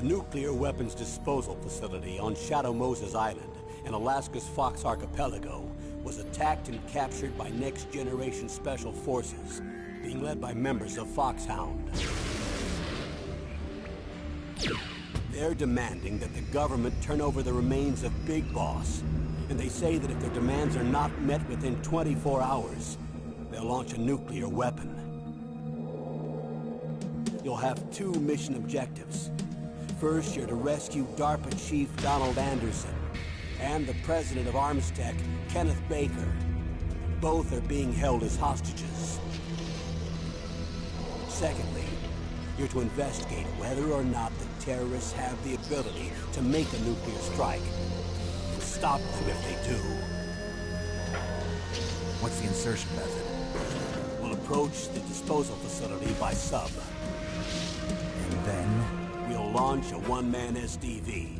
The nuclear weapons disposal facility on Shadow Moses Island in Alaska's Fox Archipelago was attacked and captured by Next Generation Special Forces, being led by members of Foxhound. They're demanding that the government turn over the remains of Big Boss, and they say that if their demands are not met within 24 hours, they'll launch a nuclear weapon. You'll have two mission objectives. First, you're to rescue DARPA Chief Donald Anderson and the President of Armstech, Kenneth Baker. Both are being held as hostages. Secondly, you're to investigate whether or not the terrorists have the ability to make a nuclear strike, and stop them if they do. What's the insertion method? We'll approach the disposal facility by sub. And then? We'll launch a one-man SDV.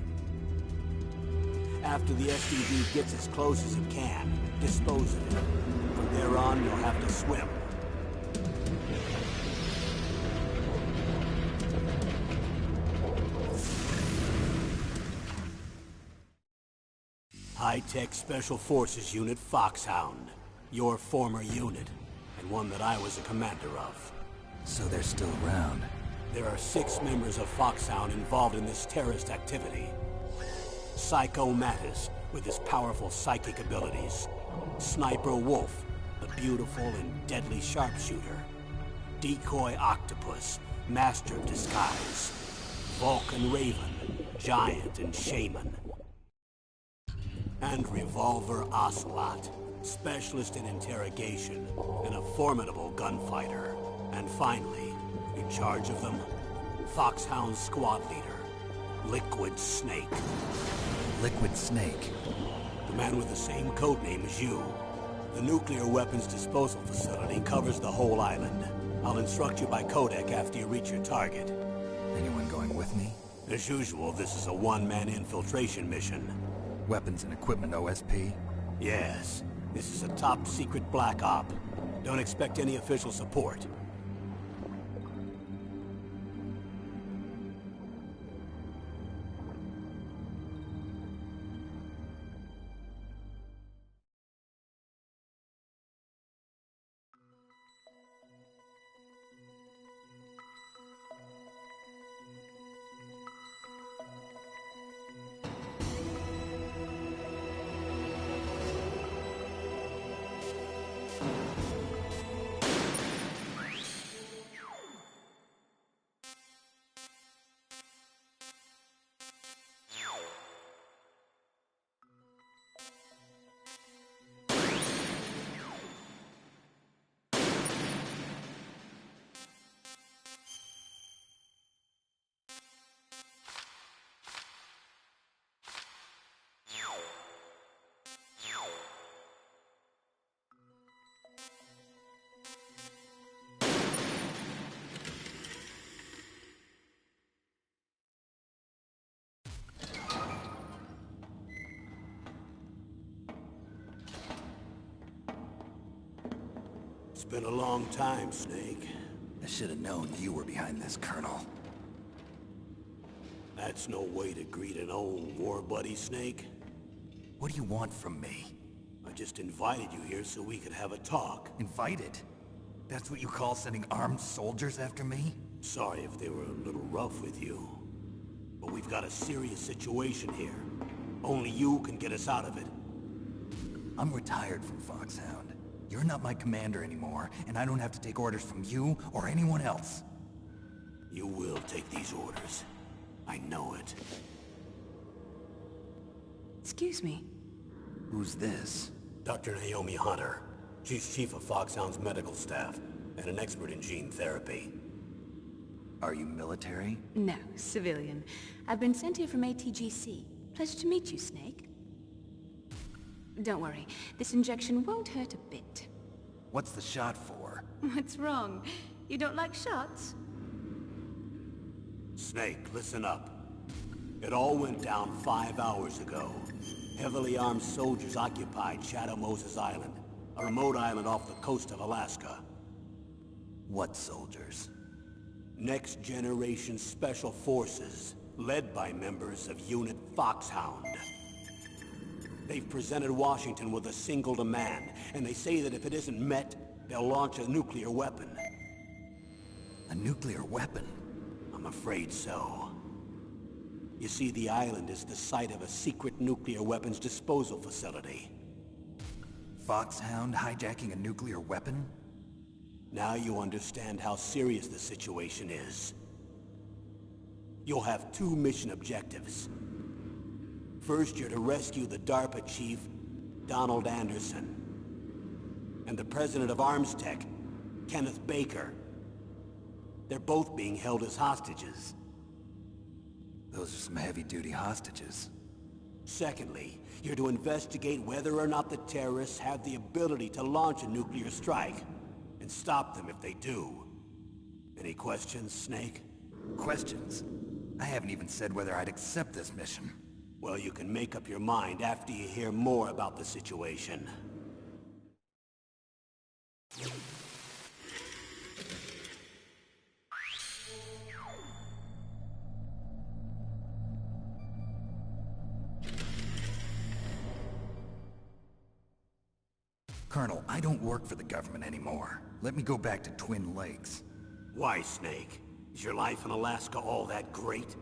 After the SDV gets as close as it can, dispose of it. From there on, you'll have to swim. High-Tech Special Forces Unit Foxhound. Your former unit, and one that I was a commander of. So they're still around. There are 6 members of Foxhound involved in this terrorist activity. Psycho Mattis, with his powerful psychic abilities. Sniper Wolf, the beautiful and deadly sharpshooter. Decoy Octopus, master of disguise. Vulcan Raven, giant and shaman. And Revolver Ocelot, specialist in interrogation and a formidable gunfighter. And finally, in charge of them, Foxhound squad leader, Liquid Snake. Liquid Snake? The man with the same codename as you. The nuclear weapons disposal facility covers the whole island. I'll instruct you by codec after you reach your target. Anyone going with me? As usual, this is a one-man infiltration mission. Weapons and equipment OSP? Yes. This is a top-secret black op. Don't expect any official support. It's been a long time, Snake. I should have known you were behind this, Colonel. That's no way to greet an old war buddy, Snake. What do you want from me? I just invited you here so we could have a talk. Invited? That's what you call sending armed soldiers after me? Sorry if they were a little rough with you. But we've got a serious situation here. Only you can get us out of it. I'm retired from Foxhound. You're not my commander anymore, and I don't have to take orders from you or anyone else. You will take these orders. I know it. Excuse me. Who's this? Dr. Naomi Hunter. She's chief of Foxhound's medical staff, and an expert in gene therapy. Are you military? No, civilian. I've been sent here from ATGC. Pleasure to meet you, Snake. Don't worry, this injection won't hurt a bit. What's the shot for? What's wrong? You don't like shots? Snake, listen up. It all went down 5 hours ago. Heavily armed soldiers occupied Shadow Moses Island, a remote island off the coast of Alaska. What soldiers? Next Generation Special Forces. led by members of Unit Foxhound. They've presented Washington with a single demand, and they say that if it isn't met, they'll launch a nuclear weapon. A nuclear weapon? I'm afraid so. You see, the island is the site of a secret nuclear weapons disposal facility. Foxhound hijacking a nuclear weapon? Now you understand how serious the situation is. You'll have two mission objectives. First, you're to rescue the DARPA chief, Donald Anderson, and the president of ArmsTech, Kenneth Baker. They're both being held as hostages. Those are some heavy-duty hostages. Secondly, you're to investigate whether or not the terrorists have the ability to launch a nuclear strike, and stop them if they do. Any questions, Snake? Questions? I haven't even said whether I'd accept this mission. Well, you can make up your mind after you hear more about the situation. Colonel, I don't work for the government anymore. Let me go back to Twin Lakes. Why, Snake? Is your life in Alaska all that great?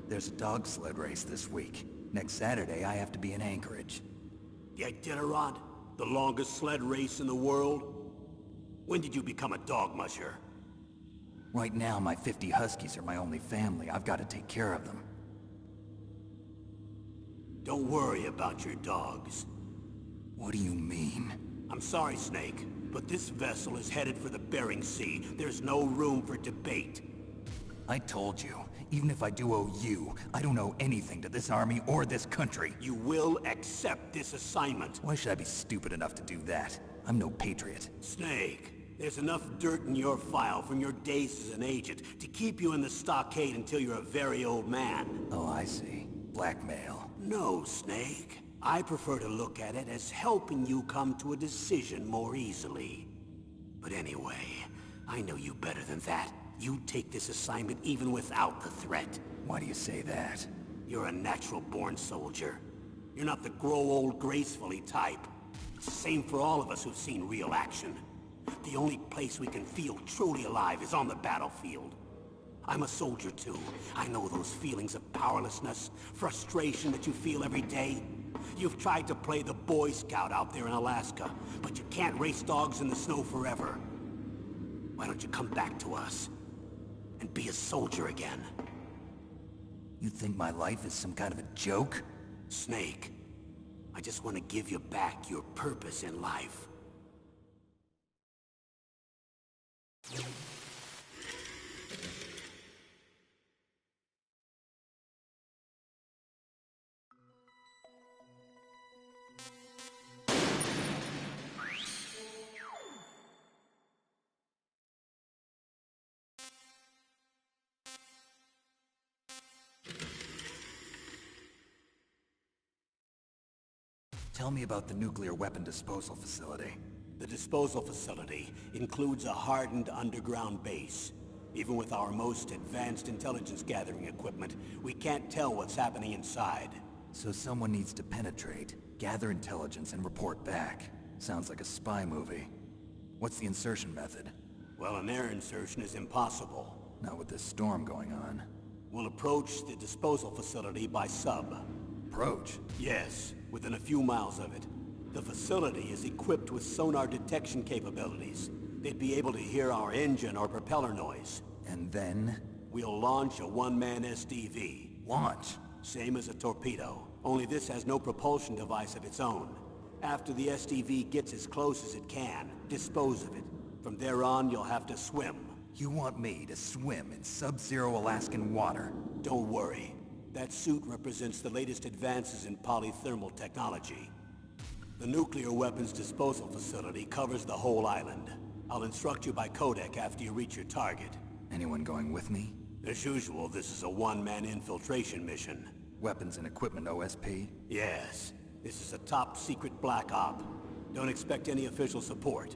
There's a dog sled race this week. Next Saturday, I have to be in Anchorage. The Iditarod? The longest sled race in the world? When did you become a dog musher? Right now, my 50 Huskies are my only family. I've got to take care of them. Don't worry about your dogs. What do you mean? I'm sorry, Snake, but this vessel is headed for the Bering Sea. There's no room for debate. I told you, even if I do owe you, I don't owe anything to this army or this country. You will accept this assignment. Why should I be stupid enough to do that? I'm no patriot. Snake, there's enough dirt in your file from your days as an agent to keep you in the stockade until you're a very old man. Oh, I see. Blackmail. No, Snake. I prefer to look at it as helping you come to a decision more easily. But anyway, I know you better than that. You'd take this assignment even without the threat. Why do you say that? You're a natural-born soldier. You're not the grow old gracefully type. It's the same for all of us who've seen real action. The only place we can feel truly alive is on the battlefield. I'm a soldier too. I know those feelings of powerlessness, frustration that you feel every day. You've tried to play the Boy Scout out there in Alaska, but you can't race dogs in the snow forever. Why don't you come back to us and be a soldier again? You think my life is some kind of a joke? Snake, I just want to give you back your purpose in life. Tell me about the nuclear weapon disposal facility. The disposal facility includes a hardened underground base. Even with our most advanced intelligence gathering equipment, we can't tell what's happening inside. So someone needs to penetrate, gather intelligence, and report back. Sounds like a spy movie. What's the insertion method? Well, an air insertion is impossible. Not with this storm going on. We'll approach the disposal facility by sub. Approach? Yes, within a few miles of it. The facility is equipped with sonar detection capabilities. They'd be able to hear our engine or propeller noise. And then? We'll launch a one-man SDV. Launch? Same as a torpedo, only this has no propulsion device of its own. After the SDV gets as close as it can, dispose of it. From there on, you'll have to swim. You want me to swim in sub-zero Alaskan water? Don't worry. That suit represents the latest advances in polythermal technology. The nuclear weapons disposal facility covers the whole island. I'll instruct you by codec after you reach your target. Anyone going with me? As usual, this is a one-man infiltration mission. Weapons and equipment OSP? Yes. This is a top-secret black op. Don't expect any official support.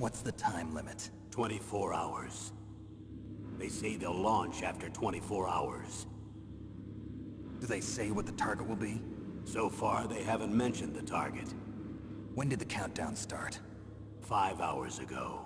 What's the time limit? 24 hours. They say they'll launch after 24 hours. Do they say what the target will be? So far, they haven't mentioned the target. When did the countdown start? 5 hours ago.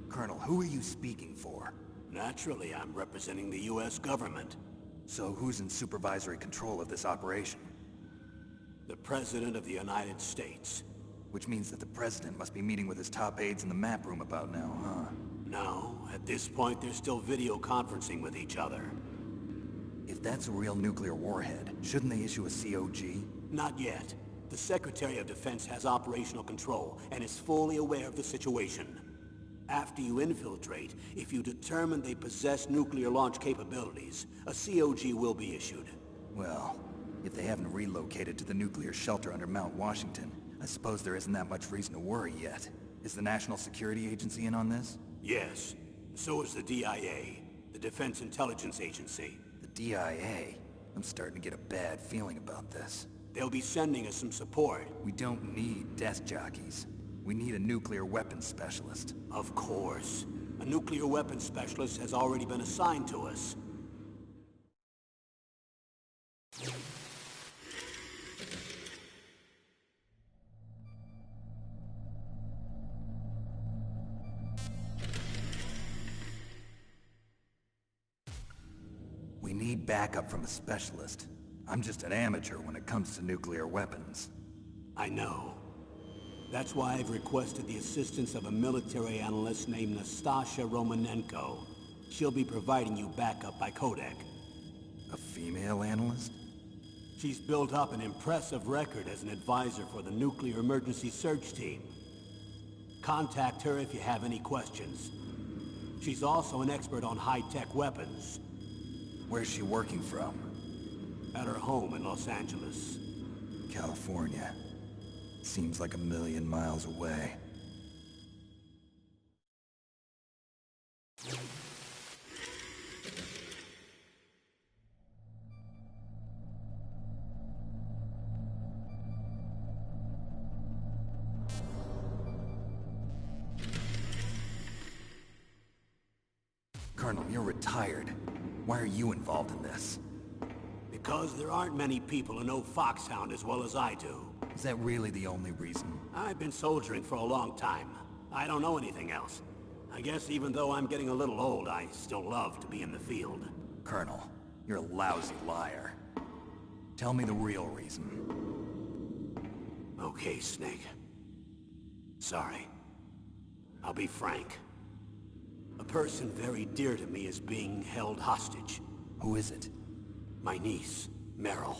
Colonel, who are you speaking for? Naturally, I'm representing the U.S. government. So who's in supervisory control of this operation? The President of the United States. Which means that the President must be meeting with his top aides in the map room about now, huh? No, at this point they're still video conferencing with each other. If that's a real nuclear warhead, shouldn't they issue a COG? Not yet. The Secretary of Defense has operational control and is fully aware of the situation. After you infiltrate, if you determine they possess nuclear launch capabilities, a COG will be issued. Well, if they haven't relocated to the nuclear shelter under Mount Washington, I suppose there isn't that much reason to worry yet. Is the National Security Agency in on this? Yes. So is the DIA, the Defense Intelligence Agency. The DIA? I'm starting to get a bad feeling about this. They'll be sending us some support. We don't need desk jockeys. We need a nuclear weapons specialist. Of course. A nuclear weapons specialist has already been assigned to us. We need backup from a specialist. I'm just an amateur when it comes to nuclear weapons. I know. That's why I've requested the assistance of a military analyst named Nastasha Romanenko. She'll be providing you backup by Kodak. A female analyst? She's built up an impressive record as an advisor for the Nuclear Emergency Search Team. Contact her if you have any questions. She's also an expert on high-tech weapons. Where's she working from? At her home in Los Angeles. California. Seems like 1,000,000 miles away. Colonel, you're retired. Why are you involved in this? Because there aren't many people who know Foxhound as well as I do. Is that really the only reason? I've been soldiering for a long time. I don't know anything else. I guess even though I'm getting a little old, I still love to be in the field. Colonel, you're a lousy liar. Tell me the real reason. Okay, Snake. Sorry. I'll be frank. A person very dear to me is being held hostage. Who is it? My niece, Meryl.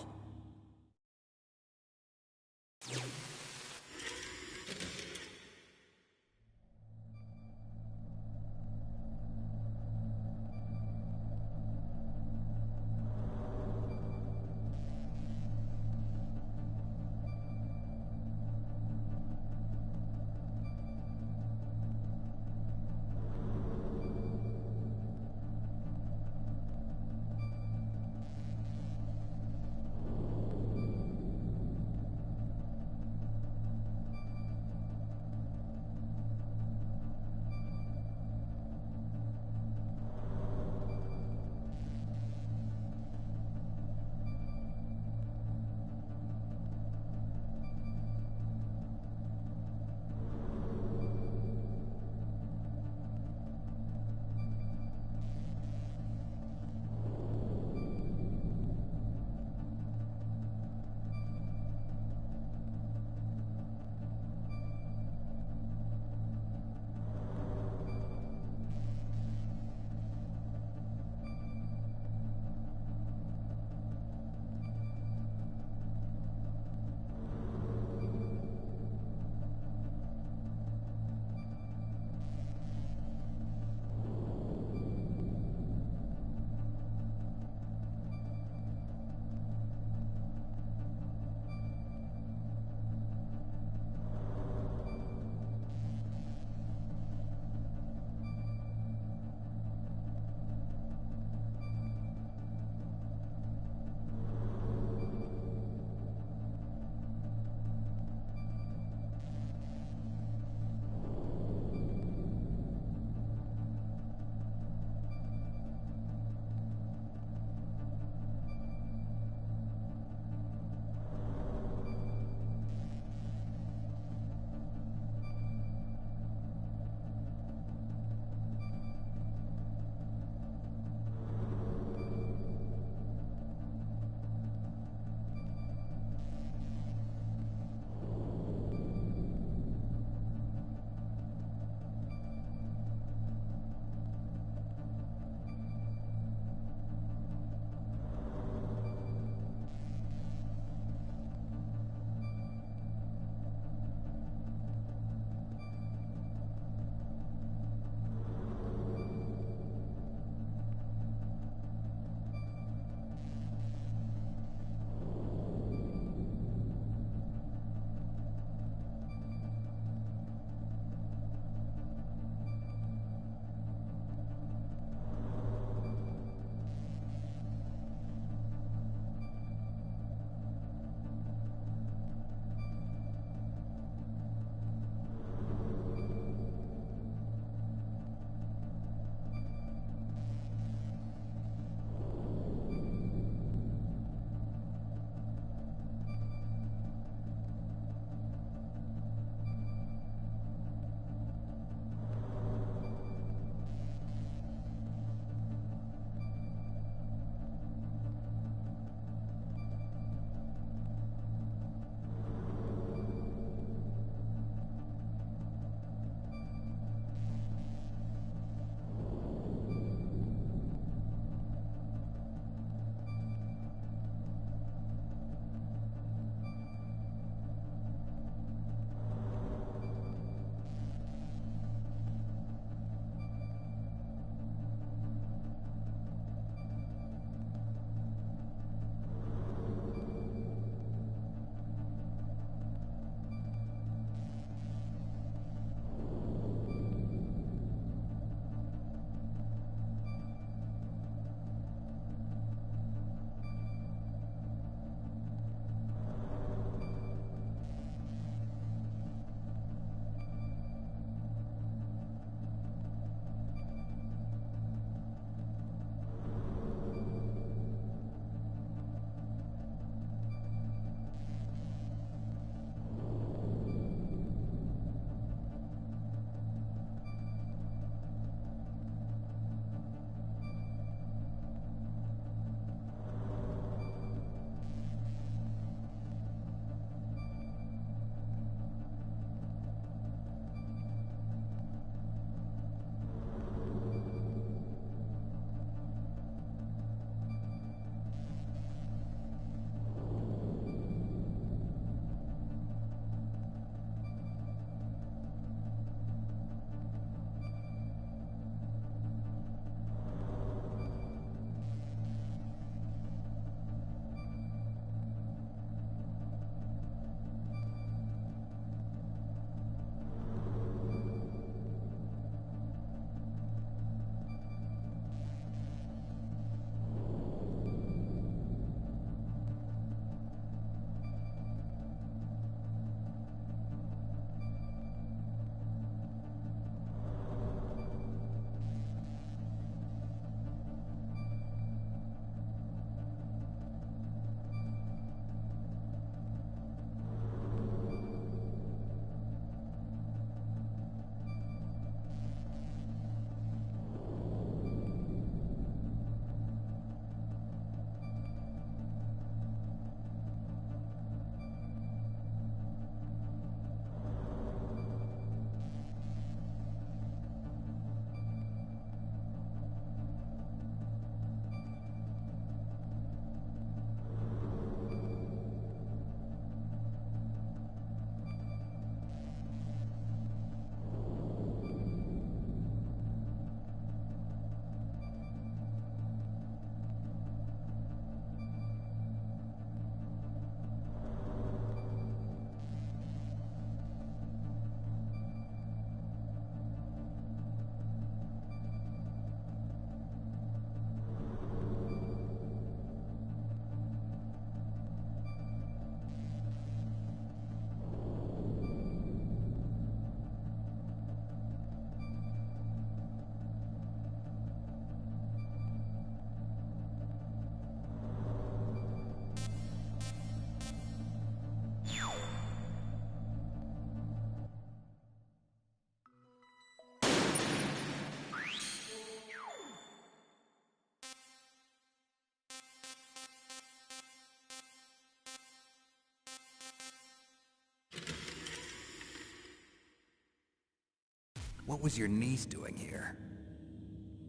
What was your niece doing here?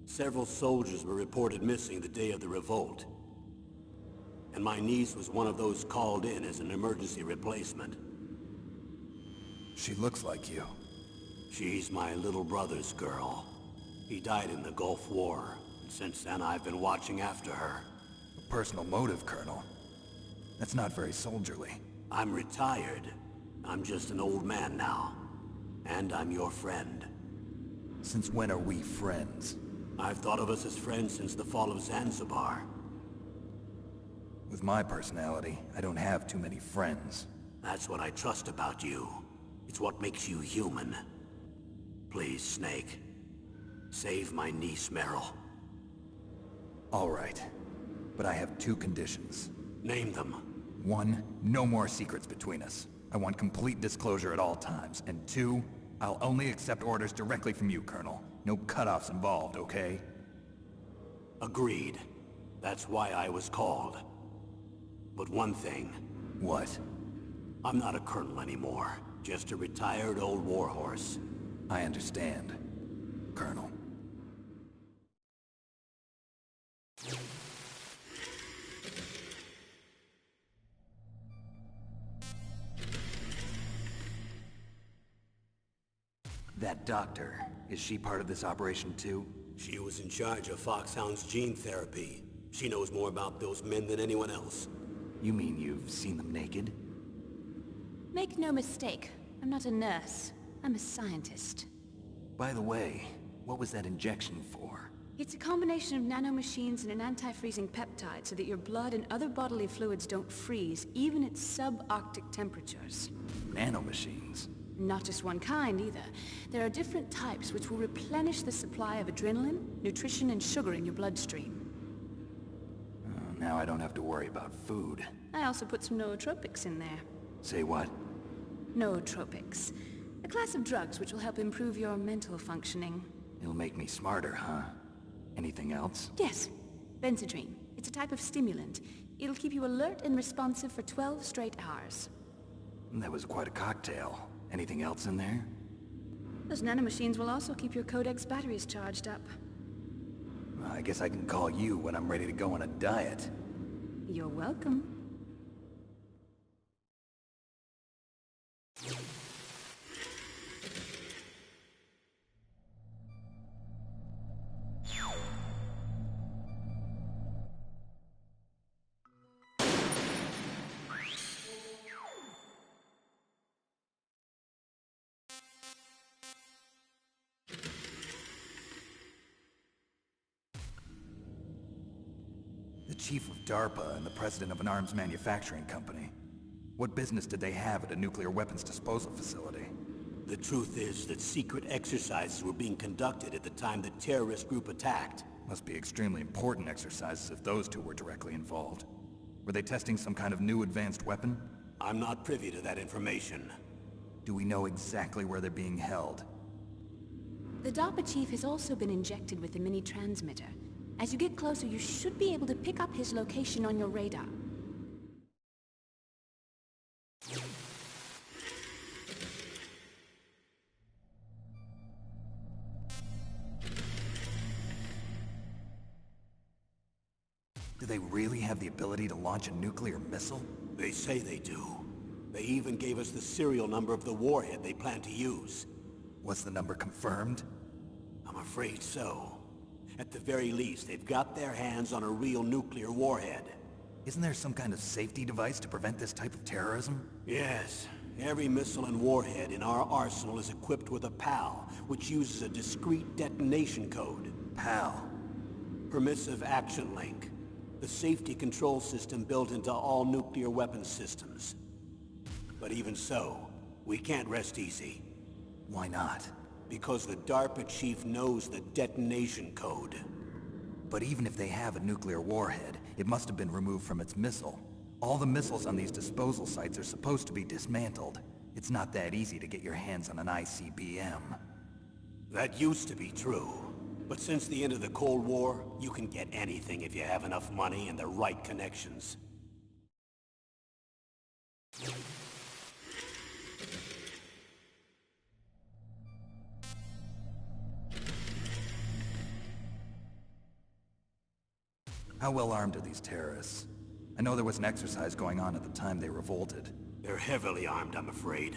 Several soldiers were reported missing the day of the revolt. And my niece was one of those called in as an emergency replacement. She looks like you. She's my little brother's girl. He died in the Gulf War. Since then, I've been watching after her. A personal motive, Colonel. That's not very soldierly. I'm retired. I'm just an old man now. And I'm your friend. Since when are we friends? I've thought of us as friends since the fall of Zanzibar. With my personality, I don't have too many friends. That's what I trust about you. It's what makes you human. Please, Snake. Save my niece, Meryl. All right. But I have two conditions. Name them. 1, no more secrets between us. I want complete disclosure at all times. And 2, I'll only accept orders directly from you, Colonel. No cutoffs involved, okay? Agreed. That's why I was called. But one thing. What? I'm not a colonel anymore. Just a retired old warhorse. I understand, Colonel. That doctor, is she part of this operation too? She was in charge of Foxhound's gene therapy. She knows more about those men than anyone else. You mean you've seen them naked? Make no mistake, I'm not a nurse. I'm a scientist. By the way, what was that injection for? It's a combination of nanomachines and an anti-freezing peptide so that your blood and other bodily fluids don't freeze, even at subarctic temperatures. Nanomachines? Not just one kind, either. There are different types which will replenish the supply of adrenaline, nutrition, and sugar in your bloodstream. Now I don't have to worry about food. I also put some nootropics in there. Say what? Nootropics. A class of drugs which will help improve your mental functioning. It'll make me smarter, huh? Anything else? Yes. Benzedrine. It's a type of stimulant. It'll keep you alert and responsive for 12 straight hours. That was quite a cocktail. Anything else in there? Those nanomachines will also keep your Codex batteries charged up. I guess I can call you when I'm ready to go on a diet. You're welcome. The chief of DARPA and the president of an arms manufacturing company. What business did they have at a nuclear weapons disposal facility? The truth is that secret exercises were being conducted at the time the terrorist group attacked. Must be extremely important exercises if those two were directly involved. Were they testing some kind of new advanced weapon? I'm not privy to that information. Do we know exactly where they're being held? The DARPA chief has also been injected with a mini-transmitter. As you get closer, you should be able to pick up his location on your radar. Do they really have the ability to launch a nuclear missile? They say they do. They even gave us the serial number of the warhead they plan to use. Was the number confirmed? I'm afraid so. At the very least, they've got their hands on a real nuclear warhead. Isn't there some kind of safety device to prevent this type of terrorism? Yes. Every missile and warhead in our arsenal is equipped with a PAL, which uses a discrete detonation code. PAL? Permissive Action Link. The safety control system built into all nuclear weapons systems. But even so, we can't rest easy. Why not? Because the DARPA chief knows the detonation code. But even if they have a nuclear warhead, it must have been removed from its missile. All the missiles on these disposal sites are supposed to be dismantled. It's not that easy to get your hands on an ICBM. That used to be true. But since the end of the Cold War, you can get anything if you have enough money and the right connections. How well armed are these terrorists? I know there was an exercise going on at the time they revolted. They're heavily armed, I'm afraid.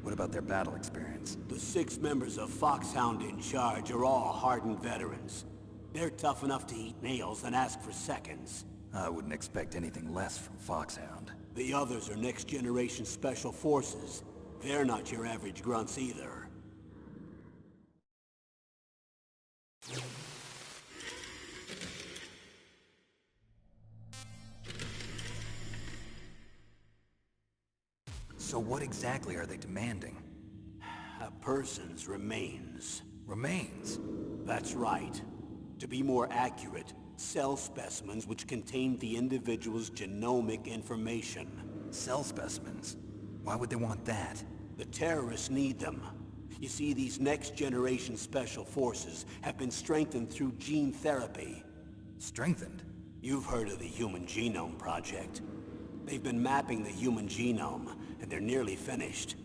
What about their battle experience? The 6 members of Foxhound in charge are all hardened veterans. They're tough enough to eat nails and ask for seconds. I wouldn't expect anything less from Foxhound. The others are next-generation special forces. They're not your average grunts either. So what exactly are they demanding? A person's remains. Remains? That's right. To be more accurate, cell specimens which contain the individual's genomic information. Cell specimens? Why would they want that? The terrorists need them. You see, these next-generation special forces have been strengthened through gene therapy. Strengthened? You've heard of the Human Genome Project. They've been mapping the human genome, and they're nearly finished.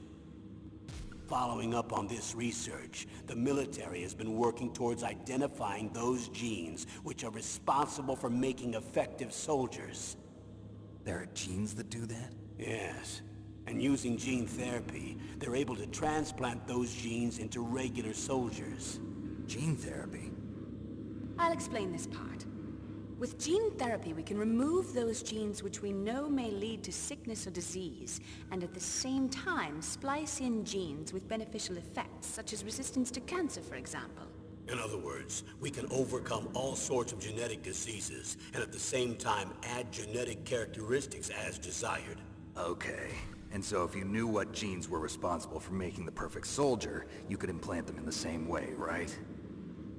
Following up on this research, the military has been working towards identifying those genes which are responsible for making effective soldiers. There are genes that do that? Yes. And using gene therapy, they're able to transplant those genes into regular soldiers. Gene therapy? I'll explain this part. With gene therapy, we can remove those genes which we know may lead to sickness or disease, and at the same time splice in genes with beneficial effects, such as resistance to cancer, for example. In other words, we can overcome all sorts of genetic diseases, and at the same time add genetic characteristics as desired. Okay. And so if you knew what genes were responsible for making the perfect soldier, you could implant them in the same way, right?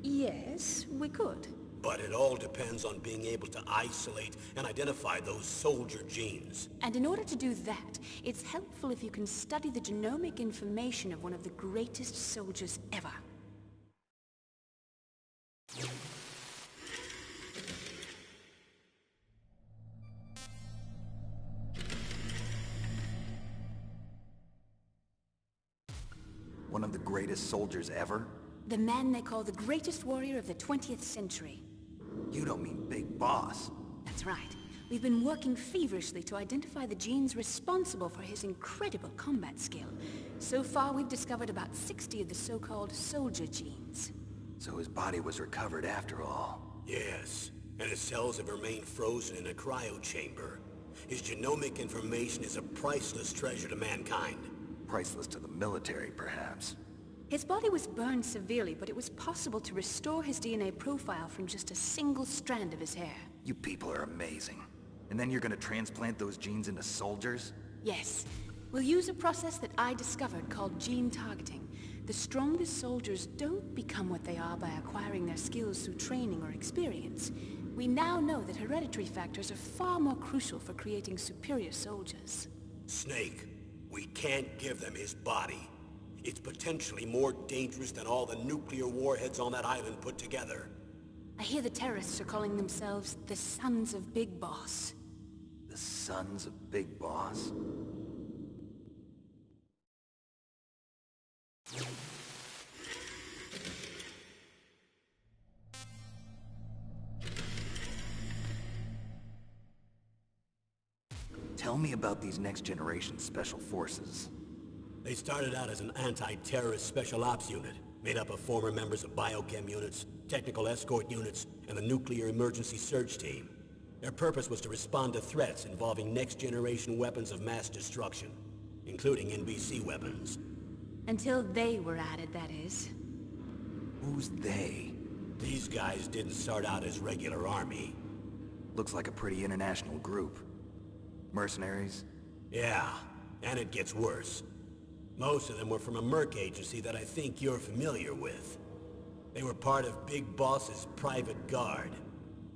Yes, we could. But it all depends on being able to isolate and identify those soldier genes. And in order to do that, it's helpful if you can study the genomic information of one of the greatest soldiers ever. One of the greatest soldiers ever? The man they call the greatest warrior of the 20th century. You don't mean Big Boss. That's right. We've been working feverishly to identify the genes responsible for his incredible combat skill. So far, we've discovered about 60 of the so-called soldier genes. So his body was recovered after all. Yes, and his cells have remained frozen in a cryo chamber. His genomic information is a priceless treasure to mankind. Priceless to the military, perhaps. His body was burned severely, but it was possible to restore his DNA profile from just a single strand of his hair. You people are amazing. And then you're gonna transplant those genes into soldiers? Yes. We'll use a process that I discovered called gene targeting. The strongest soldiers don't become what they are by acquiring their skills through training or experience. We now know that hereditary factors are far more crucial for creating superior soldiers. Snake, we can't give them his body. It's potentially more dangerous than all the nuclear warheads on that island put together. I hear the terrorists are calling themselves the Sons of Big Boss. The Sons of Big Boss? Tell me about these next-generation special forces. They started out as an anti-terrorist special ops unit, made up of former members of biochem units, technical escort units, and the nuclear emergency search team. Their purpose was to respond to threats involving next-generation weapons of mass destruction, including NBC weapons. Until they were added, that is. Who's they? These guys didn't start out as regular army. Looks like a pretty international group. Mercenaries? Yeah, and it gets worse. Most of them were from a merc agency that I think you're familiar with. They were part of Big Boss's private guard.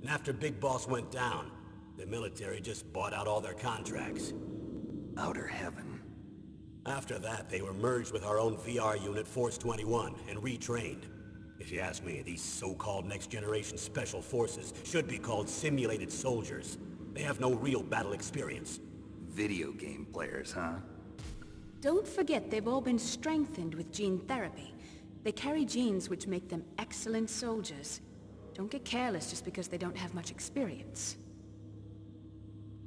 And after Big Boss went down, the military just bought out all their contracts. Outer heaven. After that, they were merged with our own VR unit, Force 21, and retrained. If you ask me, these so-called next-generation special forces should be called simulated soldiers. They have no real battle experience. Video game players, huh? Don't forget they've all been strengthened with gene therapy. They carry genes which make them excellent soldiers. Don't get careless just because they don't have much experience.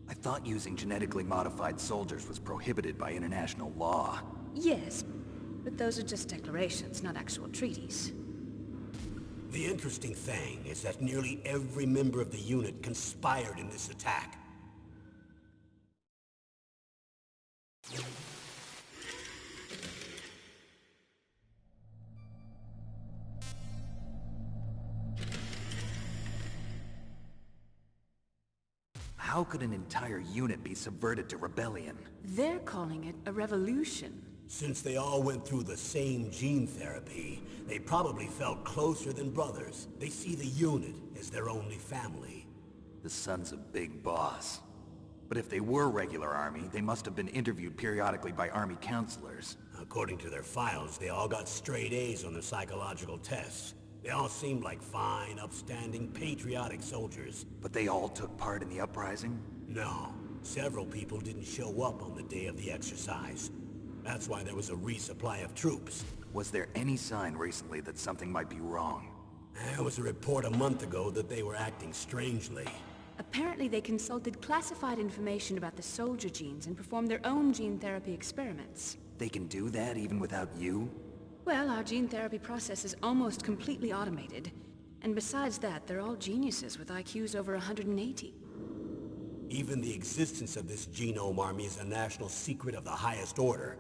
I thought using genetically modified soldiers was prohibited by international law. Yes, but those are just declarations, not actual treaties. The interesting thing is that nearly every member of the unit conspired in this attack. How could an entire unit be subverted to rebellion? They're calling it a revolution. Since they all went through the same gene therapy, they probably felt closer than brothers. They see the unit as their only family. The sons of Big Boss. But if they were regular army, they must have been interviewed periodically by army counselors. According to their files, they all got straight A's on their psychological tests. They all seemed like fine, upstanding, patriotic soldiers. But they all took part in the uprising? No. Several people didn't show up on the day of the exercise. That's why there was a resupply of troops. Was there any sign recently that something might be wrong? There was a report a month ago that they were acting strangely. Apparently they consulted classified information about the soldier genes and performed their own gene therapy experiments. They can do that even without you? Well, our gene therapy process is almost completely automated. And besides that, they're all geniuses with IQs over 180. Even the existence of this genome army is a national secret of the highest order.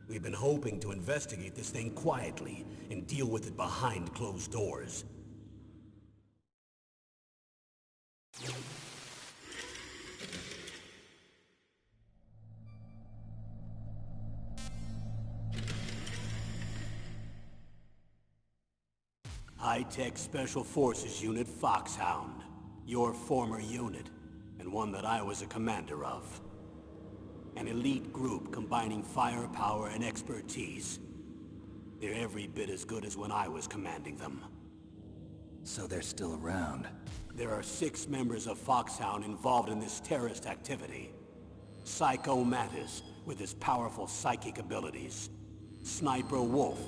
We've been hoping to investigate this thing quietly and deal with it behind closed doors. High-Tech Special Forces Unit Foxhound. Your former unit, and one that I was a commander of. An elite group combining firepower and expertise. They're every bit as good as when I was commanding them. So they're still around. There are 6 members of Foxhound involved in this terrorist activity. Psycho Mantis, with his powerful psychic abilities. Sniper Wolf,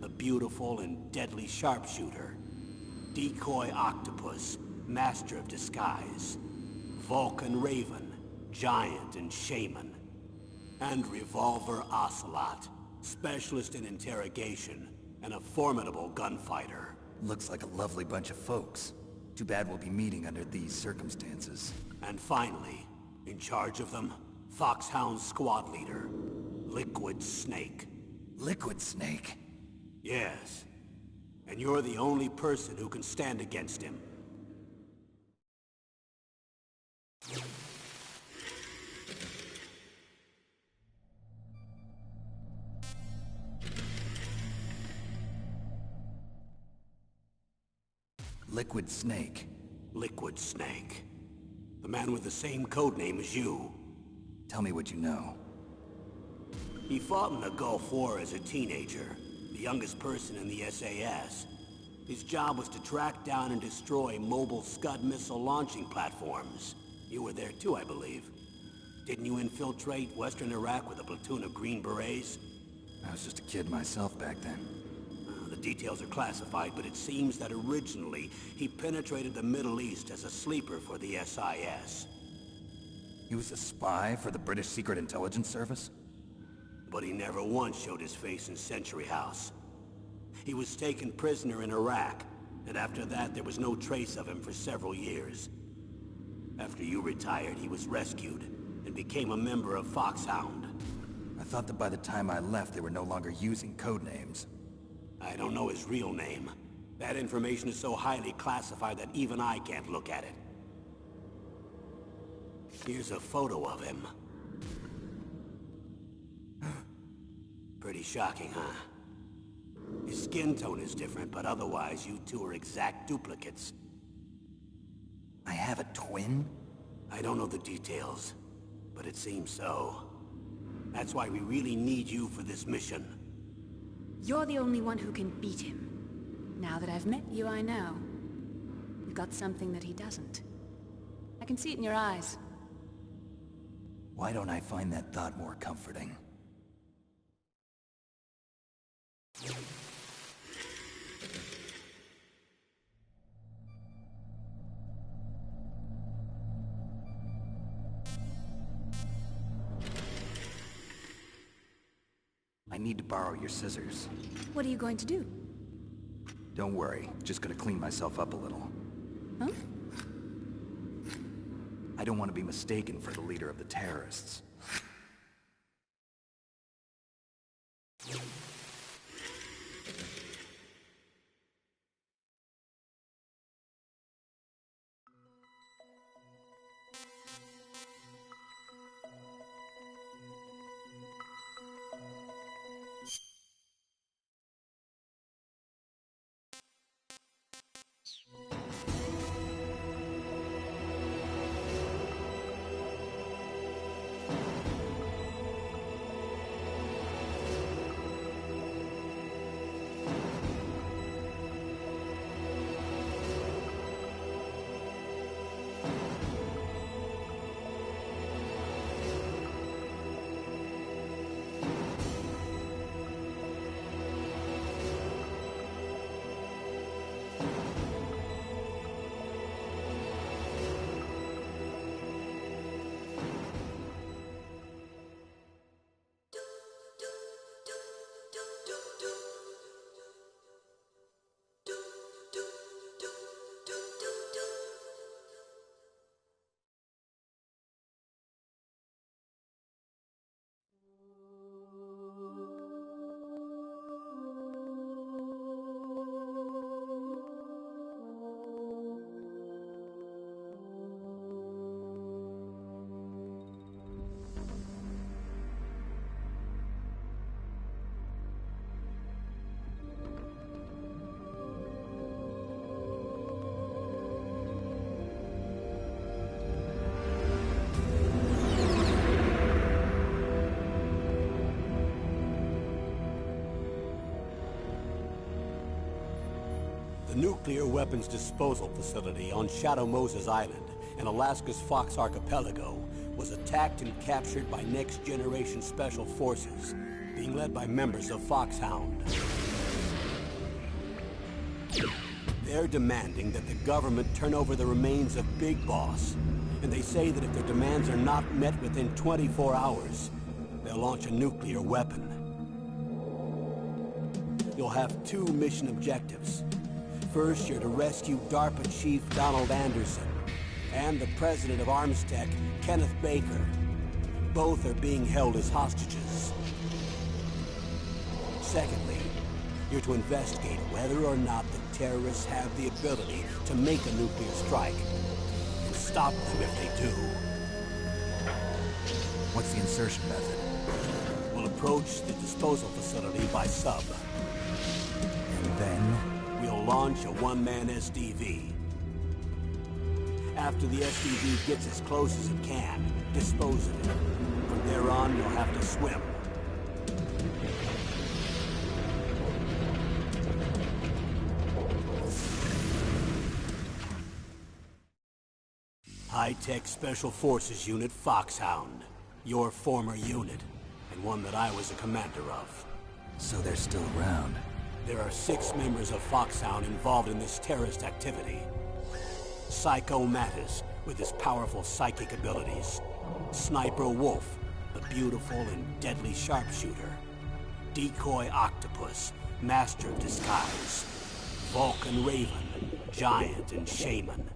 the beautiful and deadly sharpshooter. Decoy Octopus, master of disguise. Vulcan Raven, giant and shaman. And Revolver Ocelot, specialist in interrogation and a formidable gunfighter. Looks like a lovely bunch of folks. Too bad we'll be meeting under these circumstances. And finally, in charge of them, Foxhound's squad leader, Liquid Snake. Liquid Snake? Yes. And you're the only person who can stand against him. Liquid Snake. Liquid Snake. The man with the same codename as you. Tell me what you know. He fought in the Gulf War as a teenager, the youngest person in the SAS. His job was to track down and destroy mobile Scud missile launching platforms. You were there too, I believe. Didn't you infiltrate Western Iraq with a platoon of Green Berets? I was just a kid myself back then. The details are classified, but it seems that originally he penetrated the Middle East as a sleeper for the SIS. He was a spy for the British Secret Intelligence Service? But he never once showed his face in Century House. He was taken prisoner in Iraq, and after that there was no trace of him for several years. After you retired, he was rescued and became a member of Foxhound. I thought that by the time I left, they were no longer using codenames. I don't know his real name. That information is so highly classified that even I can't look at it. Here's a photo of him. Pretty shocking, huh? His skin tone is different, but otherwise you two are exact duplicates. I have a twin? I don't know the details, but it seems so. That's why we really need you for this mission. You're the only one who can beat him. Now that I've met you, I know. You've got something that he doesn't. I can see it in your eyes. Why don't I find that thought more comforting? need to borrow your scissors. What are you going to do? Don't worry, just gonna clean myself up a little. Huh? I don't want to be mistaken for the leader of the terrorists. The nuclear weapons disposal facility on Shadow Moses Island in Alaska's Fox Archipelago was attacked and captured by next-generation special forces, being led by members of Foxhound. They're demanding that the government turn over the remains of Big Boss, and they say that if their demands are not met within 24 hours, they'll launch a nuclear weapon. You'll have two mission objectives. First, you're to rescue DARPA Chief Donald Anderson and the president of Armstech, Kenneth Baker. Both are being held as hostages. Secondly, you're to investigate whether or not the terrorists have the ability to make a nuclear strike and stop them if they do. What's the insertion method? We'll approach the disposal facility by sub. And then? We'll launch a one-man SDV. After the SDV gets as close as it can, dispose of it. From there on, you'll have to swim. High-Tech Special Forces Unit Foxhound. Your former unit, and one that I was a commander of. So they're still around. There are 6 members of Foxhound involved in this terrorist activity. Psycho Mattis, with his powerful psychic abilities. Sniper Wolf, the beautiful and deadly sharpshooter. Decoy Octopus, master of disguise. Vulcan Raven, giant and shaman.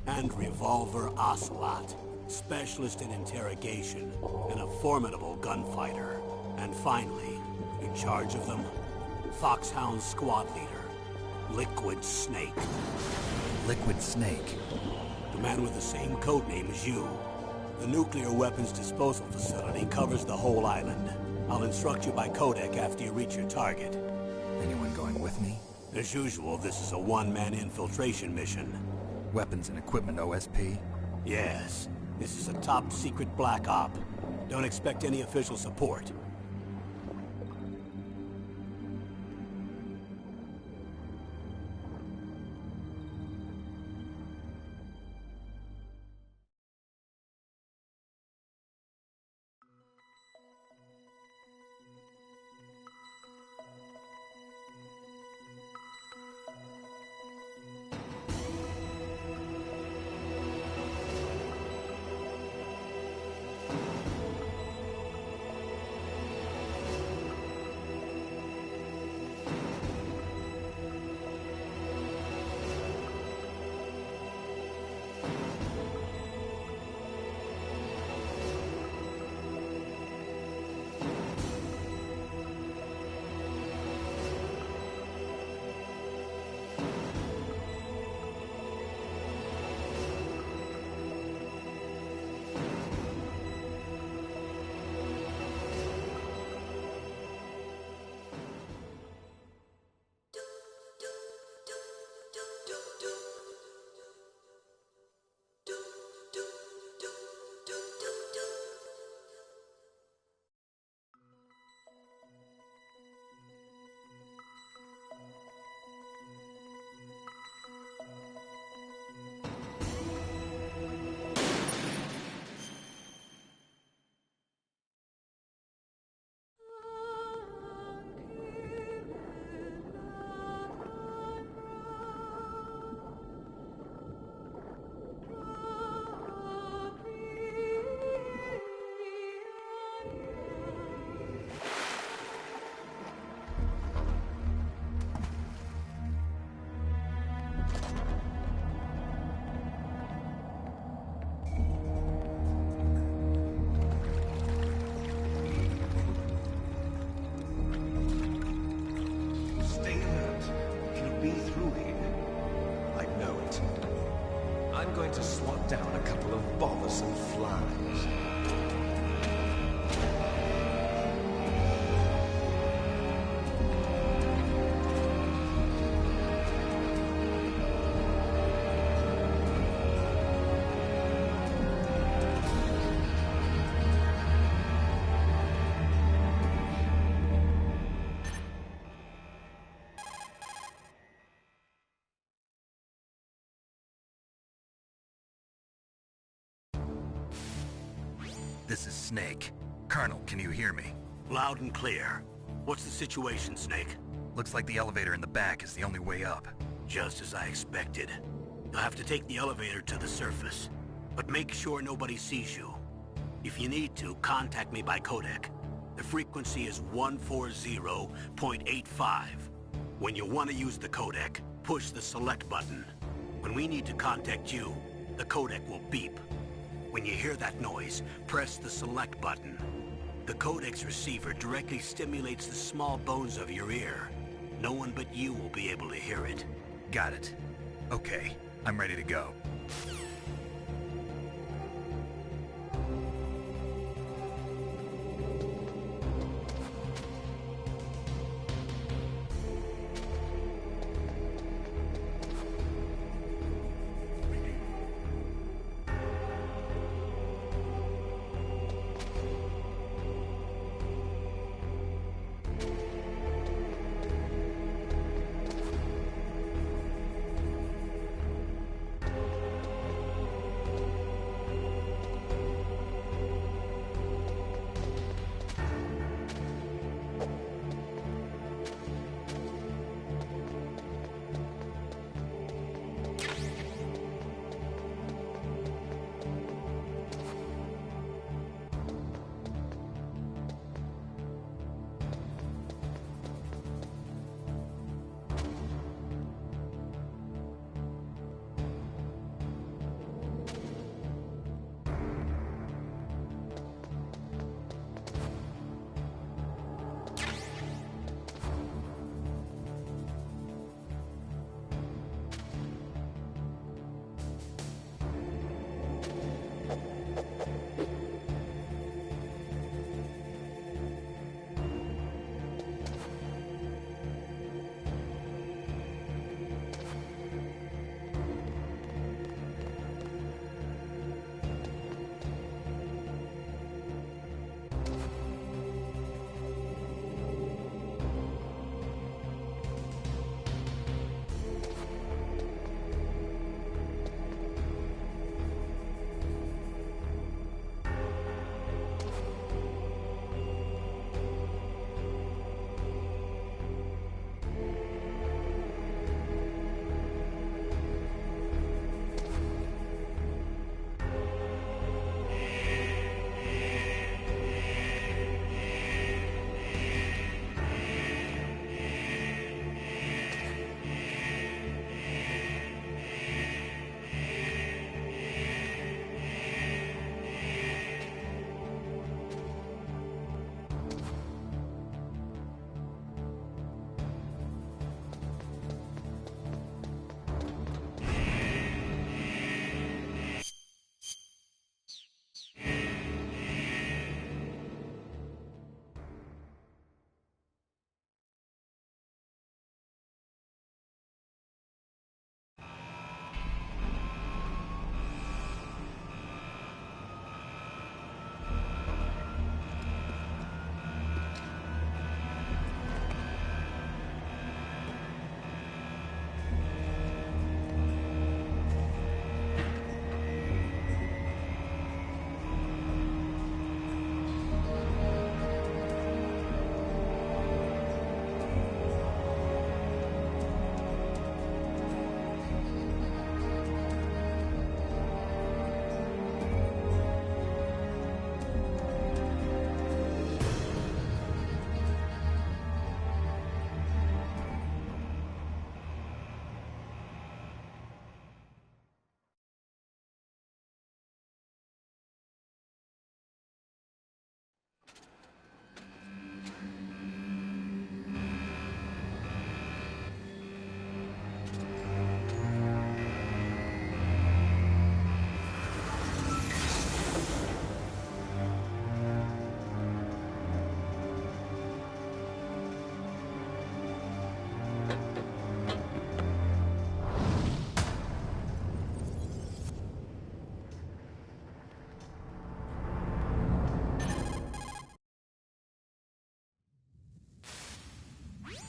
And Revolver Ocelot, specialist in interrogation and a formidable gunfighter. And finally, in charge of them, Foxhound squad leader, Liquid Snake. Liquid Snake? The man with the same codename as you. The nuclear weapons disposal facility covers the whole island. I'll instruct you by codec after you reach your target. Anyone going with me? As usual, this is a one-man infiltration mission. Weapons and equipment OSP? Yes. This is a top-secret black op. Don't expect any official support. This is Snake. Colonel, can you hear me? Loud and clear. What's the situation, Snake? Looks like the elevator in the back is the only way up. Just as I expected. You'll have to take the elevator to the surface. But make sure nobody sees you. If you need to, contact me by codec. The frequency is 140.85. When you want to use the codec, push the select button. When we need to contact you, the codec will beep. When you hear that noise, press the select button. The codec's receiver directly stimulates the small bones of your ear. No one but you will be able to hear it. Got it. Okay, I'm ready to go.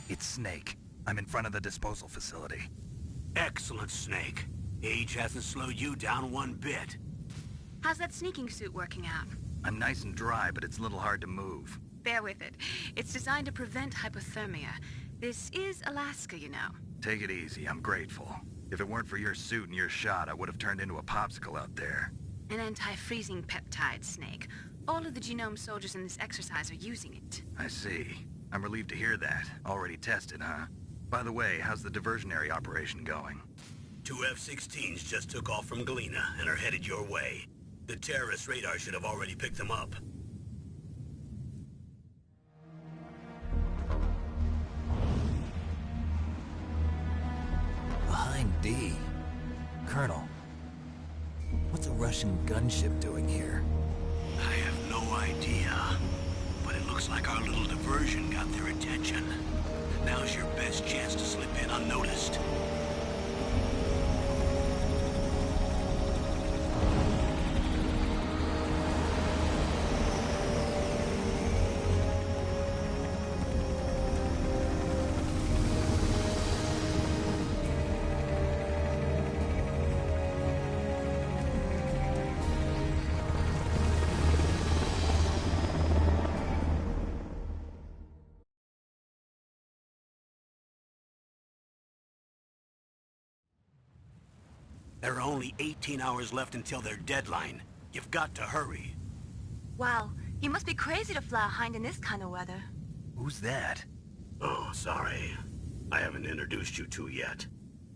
It's Snake. I'm in front of the disposal facility. Excellent, Snake. Age hasn't slowed you down one bit. How's that sneaking suit working out? I'm nice and dry, but it's a little hard to move. Bear with it. It's designed to prevent hypothermia. This is Alaska, you know. Take it easy, I'm grateful. If it weren't for your suit and your shot, I would have turned into a popsicle out there. An anti-freezing peptide, Snake. All of the genome soldiers in this exercise are using it. I see. I'm relieved to hear that. Already tested, huh? By the way, how's the diversionary operation going? 2 F-16s just took off from Galena and are headed your way. The terrorist radar should have already picked them up. Behind D. Colonel, what's a Russian gunship doing here? I have no idea, but it looks like our little diversion got their attention. Now's your best chance to slip in unnoticed. There are only 18 hours left until their deadline. You've got to hurry. Wow, you must be crazy to fly a hind in this kind of weather. Who's that? Oh, sorry. I haven't introduced you to yet.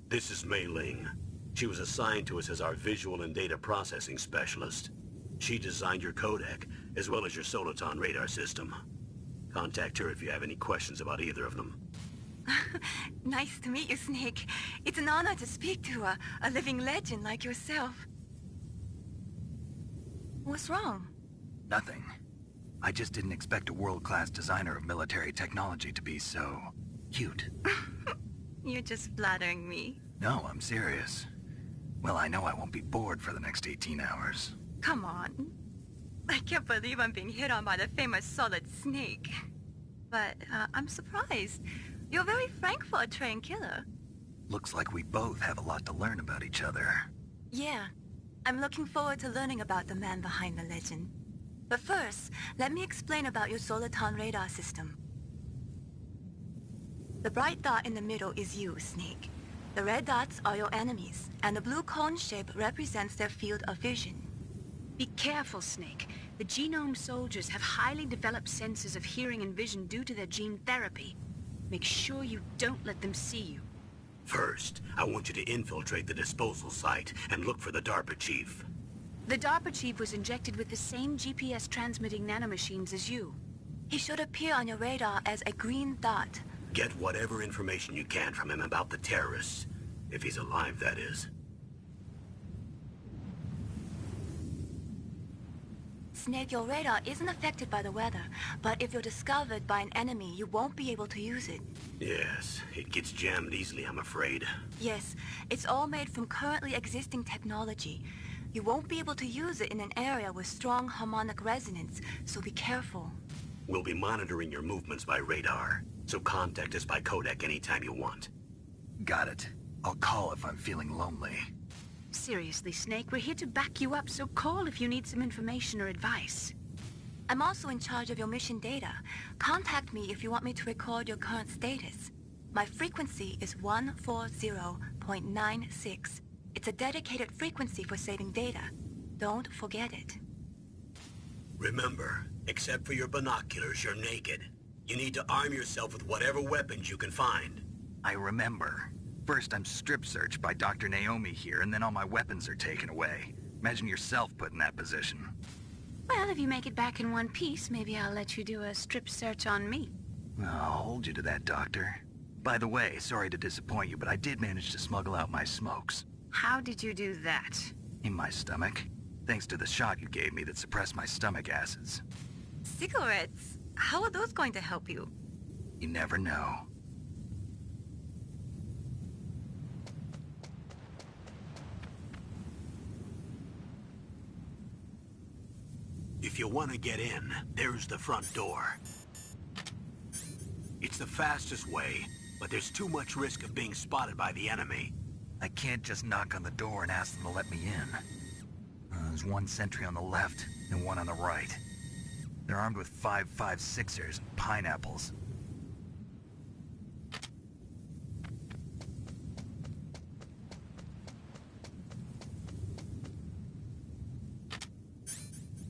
This is Mei Ling. She was assigned to us as our visual and data processing specialist. She designed your codec, as well as your Soliton radar system. Contact her if you have any questions about either of them. Nice to meet you, Snake. It's an honor to speak to a living legend like yourself. What's wrong? Nothing. I just didn't expect a world-class designer of military technology to be so... cute. You're just flattering me. No, I'm serious. Well, I know I won't be bored for the next 18 hours. Come on. I can't believe I'm being hit on by the famous Solid Snake. But I'm surprised. You're very frank for a trained killer. Looks like we both have a lot to learn about each other. Yeah. I'm looking forward to learning about the man behind the legend. But first, let me explain about your Soliton radar system. The bright dot in the middle is you, Snake. The red dots are your enemies, and the blue cone shape represents their field of vision. Be careful, Snake. The genome soldiers have highly developed senses of hearing and vision due to their gene therapy. Make sure you don't let them see you. First, I want you to infiltrate the disposal site and look for the DARPA chief. The DARPA chief was injected with the same GPS-transmitting nanomachines as you. He should appear on your radar as a green dot. Get whatever information you can from him about the terrorists. If he's alive, that is. Snake, your radar isn't affected by the weather, but if you're discovered by an enemy, you won't be able to use it. Yes, it gets jammed easily, I'm afraid. Yes, it's all made from currently existing technology. You won't be able to use it in an area with strong harmonic resonance, so be careful. We'll be monitoring your movements by radar, so contact us by codec anytime you want. Got it. I'll call if I'm feeling lonely. Seriously, Snake, we're here to back you up, so call if you need some information or advice. I'm also in charge of your mission data. Contact me if you want me to record your current status. My frequency is 140.96. It's a dedicated frequency for saving data. Don't forget it. Remember, except for your binoculars, you're naked. You need to arm yourself with whatever weapons you can find. I remember. First, I'm strip searched by Dr. Naomi here, and then all my weapons are taken away. Imagine yourself put in that position. Well, if you make it back in one piece, maybe I'll let you do a strip search on me. I'll hold you to that, Doctor. By the way, sorry to disappoint you, but I did manage to smuggle out my smokes. How did you do that? In my stomach. Thanks to the shot you gave me that suppressed my stomach acids. Cigarettes? How are those going to help you? You never know. If you want to get in, there's the front door. It's the fastest way, but there's too much risk of being spotted by the enemy. I can't just knock on the door and ask them to let me in. There's one sentry on the left, and one on the right. They're armed with 5.56ers and pineapples.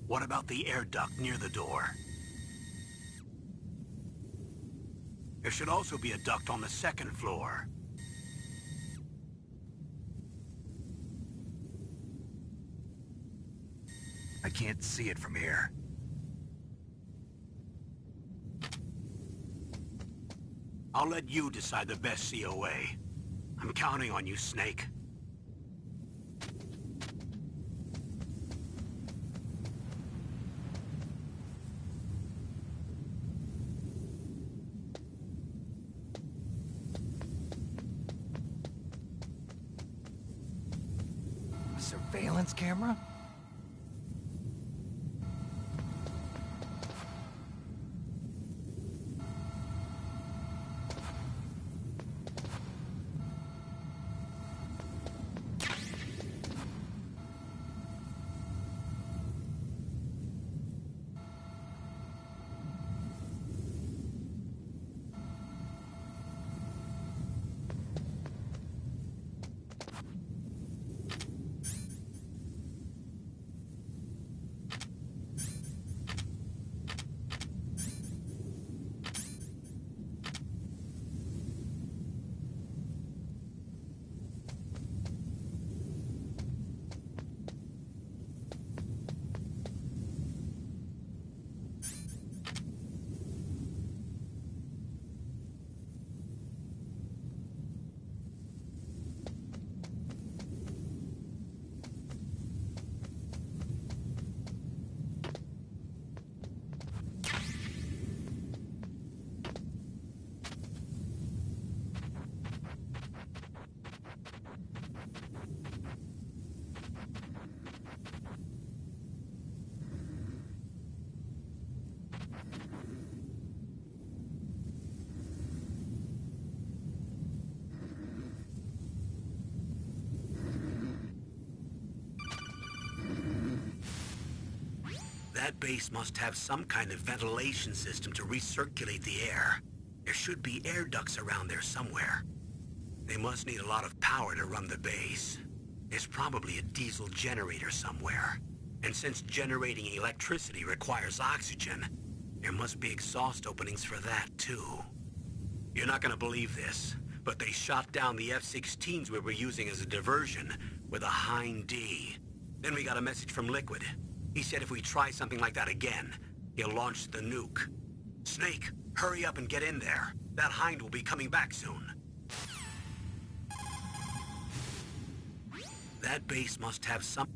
What about the air duct near the door? There should also be a duct on the second floor. I can't see it from here. I'll let you decide the best COA. I'm counting on you, Snake. A surveillance camera? That base must have some kind of ventilation system to recirculate the air. There should be air ducts around there somewhere. They must need a lot of power to run the base. There's probably a diesel generator somewhere. And since generating electricity requires oxygen, there must be exhaust openings for that too. You're not gonna believe this, but they shot down the F-16s we were using as a diversion with a Hind D. Then we got a message from Liquid. He said if we try something like that again, he'll launch the nuke. Snake, hurry up and get in there. That Hind will be coming back soon. That base must have some...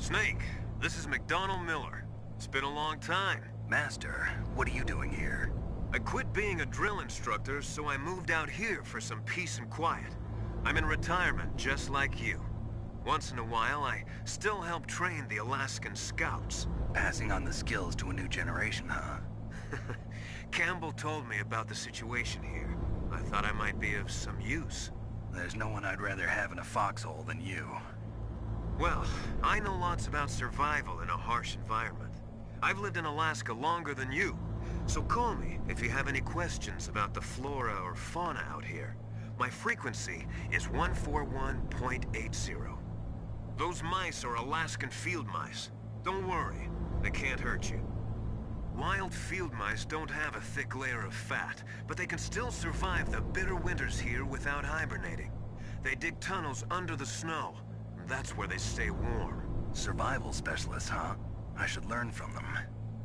Snake, this is McDonald Miller. It's been a long time. Master, what are you doing here? I quit being a drill instructor, so I moved out here for some peace and quiet. I'm in retirement, just like you. Once in a while, I still help train the Alaskan Scouts. Passing on the skills to a new generation, huh? Campbell told me about the situation here. I thought I might be of some use. There's no one I'd rather have in a foxhole than you. Well, I know lots about survival in a harsh environment. I've lived in Alaska longer than you, so call me if you have any questions about the flora or fauna out here. My frequency is 141.80. Those mice are Alaskan field mice. Don't worry, they can't hurt you. Wild field mice don't have a thick layer of fat, but they can still survive the bitter winters here without hibernating. They dig tunnels under the snow. That's where they stay warm. Survival specialists, huh? I should learn from them.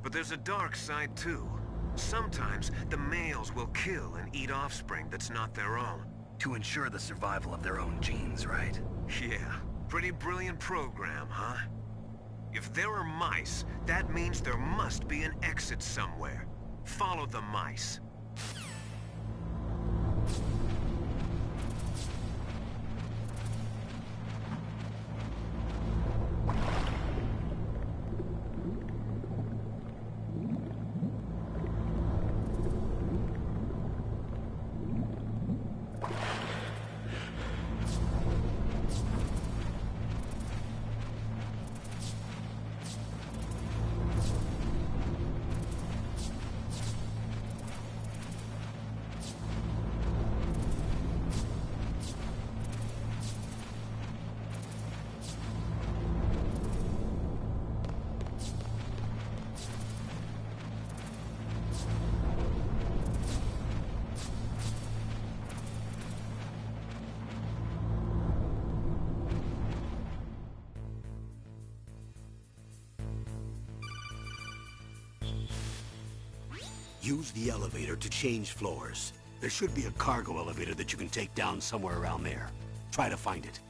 But there's a dark side too. Sometimes the males will kill and eat offspring that's not their own. To ensure the survival of their own genes, right? Yeah, pretty brilliant program, huh? If there are mice, that means there must be an exit somewhere. Follow the mice. Use the elevator to change floors. There should be a cargo elevator that you can take down somewhere around there. Try to find it.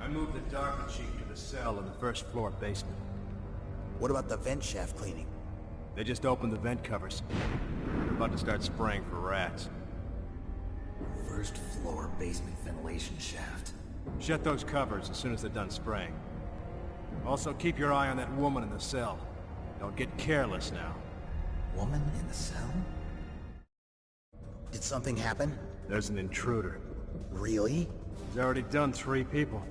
I moved the Darker Chief to the cell in the first floor basement. What about the vent shaft cleaning? They just opened the vent covers. They're about to start spraying for rats. First floor basement ventilation shaft. Shut those covers as soon as they're done spraying. Also, keep your eye on that woman in the cell. Don't get careless now. Woman in the cell? Did something happen? There's an intruder. Really? He's already done 3 people.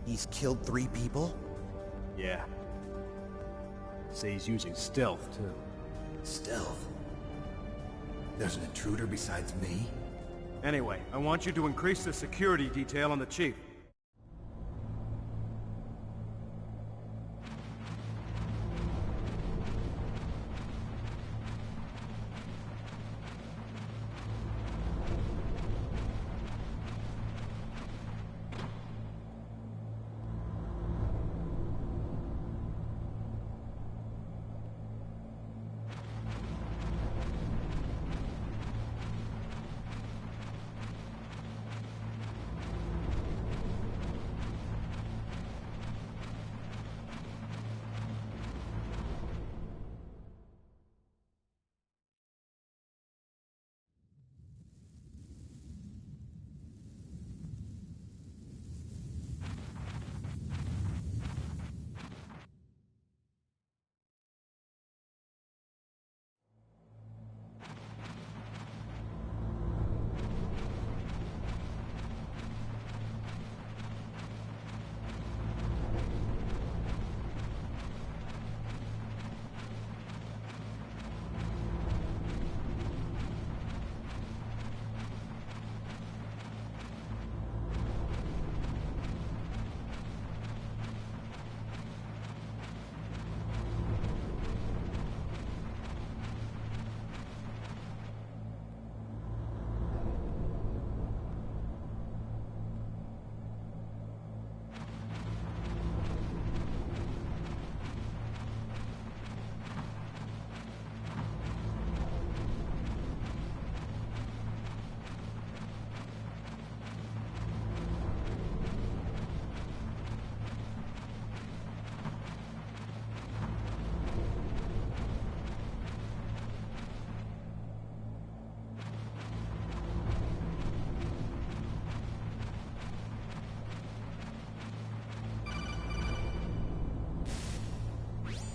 He's killed 3 people? Yeah. Say he's using stealth, too. Stealth? There's an intruder besides me? Anyway, I want you to increase the security detail on the Chief.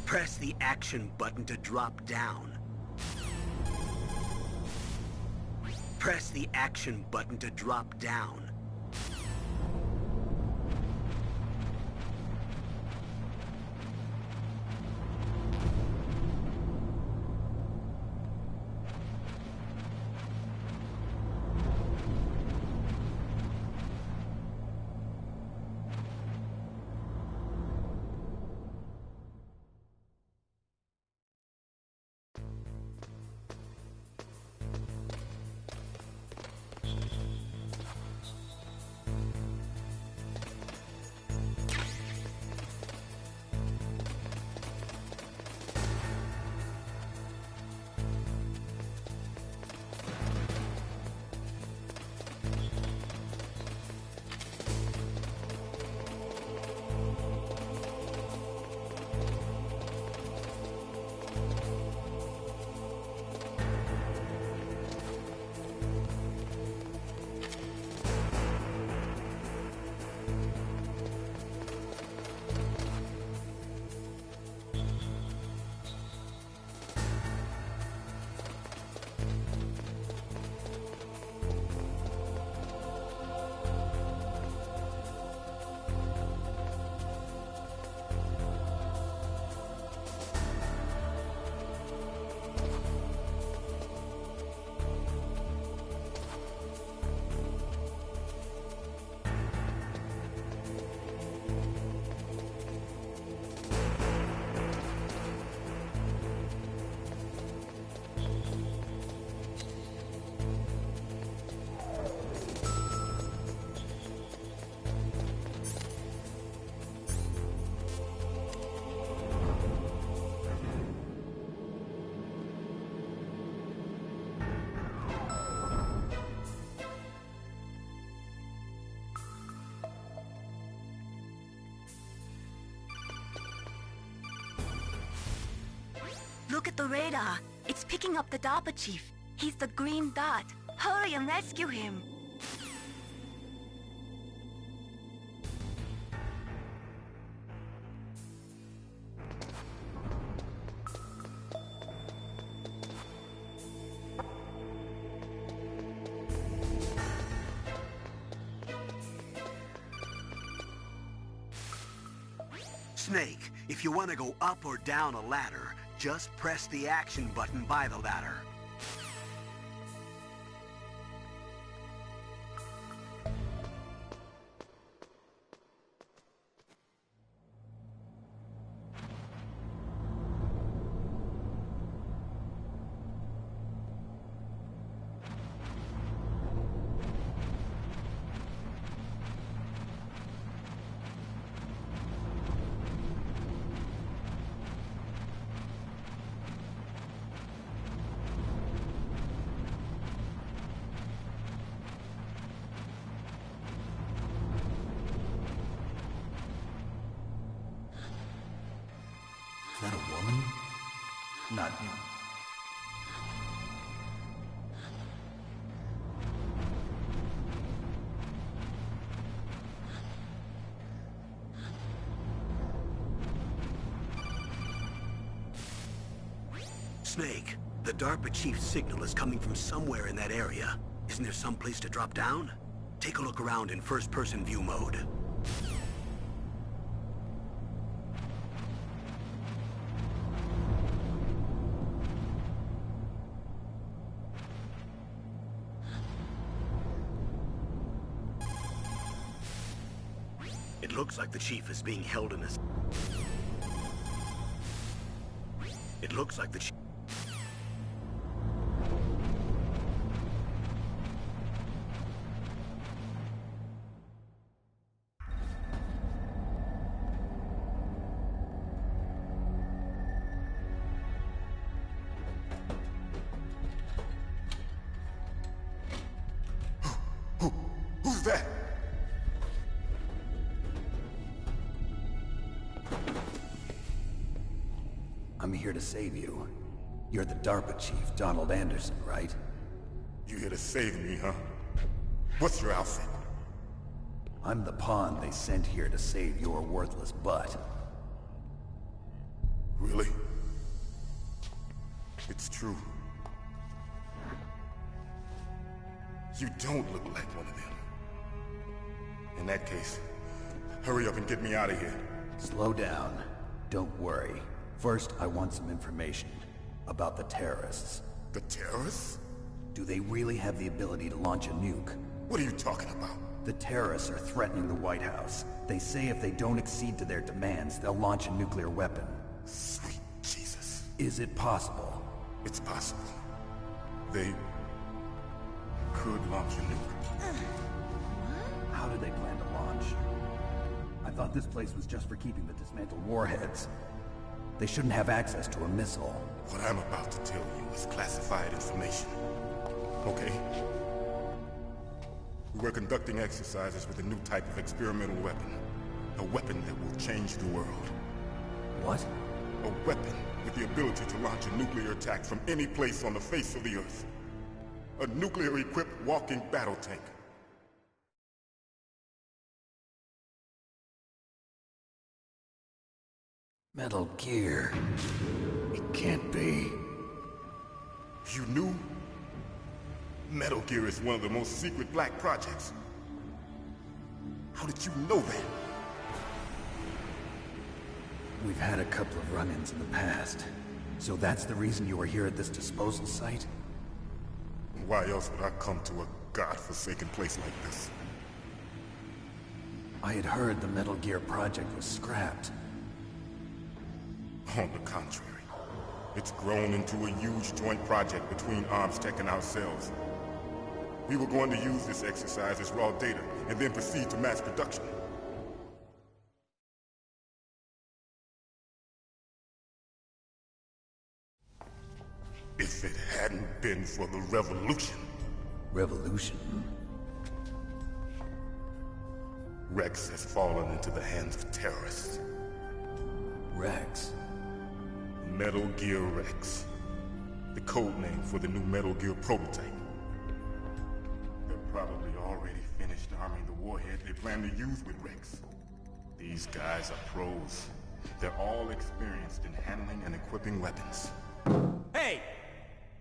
Press the action button to drop down. Press the action button to drop down. Look at the radar. It's picking up the DARPA chief. He's the green dot. Hurry and rescue him. Snake, if you want to go up or down a ladder, just press the action button by the ladder. Is that a woman? Not you. Snake, the DARPA chief's signal is coming from somewhere in that area. Isn't there some place to drop down? Take a look around in first-person view mode. It looks like the chief is being held in a... It looks like the chief... Who's that? I'm here to save you. You're the DARPA chief, Donald Anderson, right? You here to save me, huh? What's your outfit? I'm the pawn they sent here to save your worthless butt. Really? It's true. You don't look like one of them. In that case, hurry up and get me out of here. Slow down. Don't worry. First, I want some information about the terrorists. The terrorists? Do they really have the ability to launch a nuke? What are you talking about? The terrorists are threatening the White House. They say if they don't accede to their demands, they'll launch a nuclear weapon. Sweet Jesus. Is it possible? It's possible. They could launch a nuke. How do they plan to launch? I thought this place was just for keeping the dismantled warheads. They shouldn't have access to a missile. What I'm about to tell you is classified information. Okay? We're conducting exercises with a new type of experimental weapon. A weapon that will change the world. What? A weapon with the ability to launch a nuclear attack from any place on the face of the Earth. A nuclear-equipped walking battle tank. Metal Gear. It can't be. You knew? Metal Gear is one of the most secret black projects. How did you know that? We've had a couple of run-ins in the past. So that's the reason you were here at this disposal site? Why else would I come to a godforsaken place like this? I had heard the Metal Gear project was scrapped. On the contrary, it's grown into a huge joint project between ArmsTech and ourselves. We were going to use this exercise as raw data, and then proceed to mass production. If it hadn't been for the revolution... Revolution? Rex has fallen into the hands of terrorists. Rex? Metal Gear Rex. The code name for the new Metal Gear prototype. They're probably already finished arming the warhead they plan to use with Rex. These guys are pros. They're all experienced in handling and equipping weapons. Hey!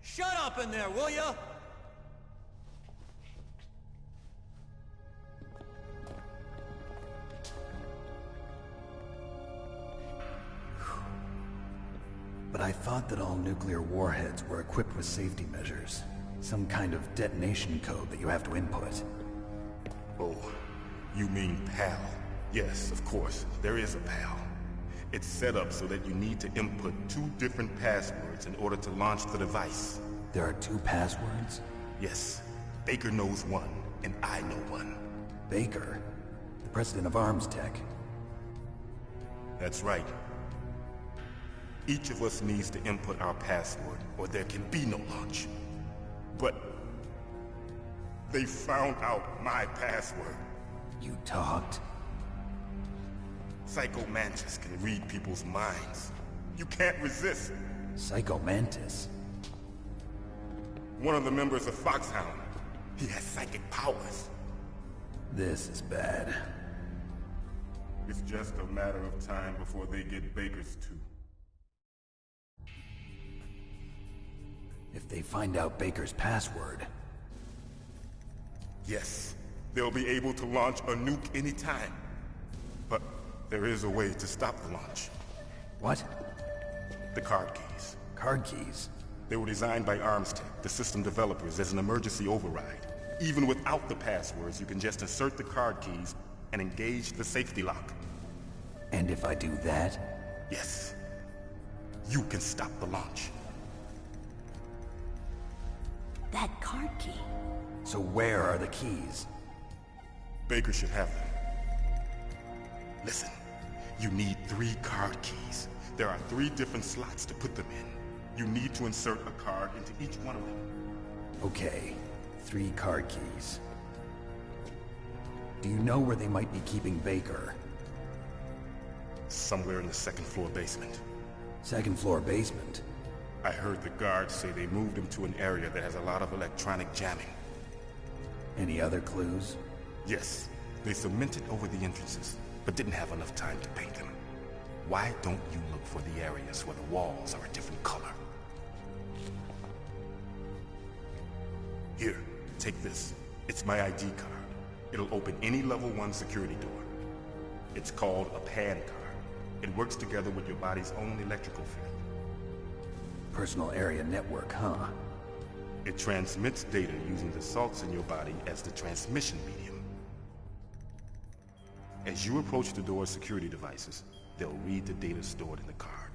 Shut up in there, will ya? But I thought that all nuclear warheads were equipped with safety measures. Some kind of detonation code that you have to input. Oh, you mean PAL? Yes, of course, there is a PAL. It's set up so that you need to input 2 different passwords in order to launch the device. There are 2 passwords? Yes, Baker knows one, and I know one. Baker? The president of Arms Tech? That's right. Each of us needs to input our password, or there can be no launch. But they found out my password. You talked? Psycho Mantis can read people's minds. You can't resist. Psycho Mantis? One of the members of Foxhound. He has psychic powers. This is bad. It's just a matter of time before they get Baker's too. If they find out Baker's password... Yes, they'll be able to launch a nuke anytime. But there is a way to stop the launch. What? The card keys. Card keys? They were designed by ArmsTech, the system developers, as an emergency override. Even without the passwords, you can just insert the card keys and engage the safety lock. And if I do that? Yes. You can stop the launch. That card key. So where are the keys? Baker should have them. Listen, you need 3 card keys. There are 3 different slots to put them in. You need to insert a card into each one of them. Okay, 3 card keys. Do you know where they might be keeping Baker? Somewhere in the 2nd floor basement. 2nd floor basement? I heard the guards say they moved him to an area that has a lot of electronic jamming. Any other clues? Yes. They cemented over the entrances, but didn't have enough time to paint them. Why don't you look for the areas where the walls are a different color? Here, take this. It's my ID card. It'll open any level 1 security door. It's called a PAN card. It works together with your body's own electrical field. Personal area network, huh? It transmits data using the salts in your body as the transmission medium. As you approach the door's security devices, they'll read the data stored in the card.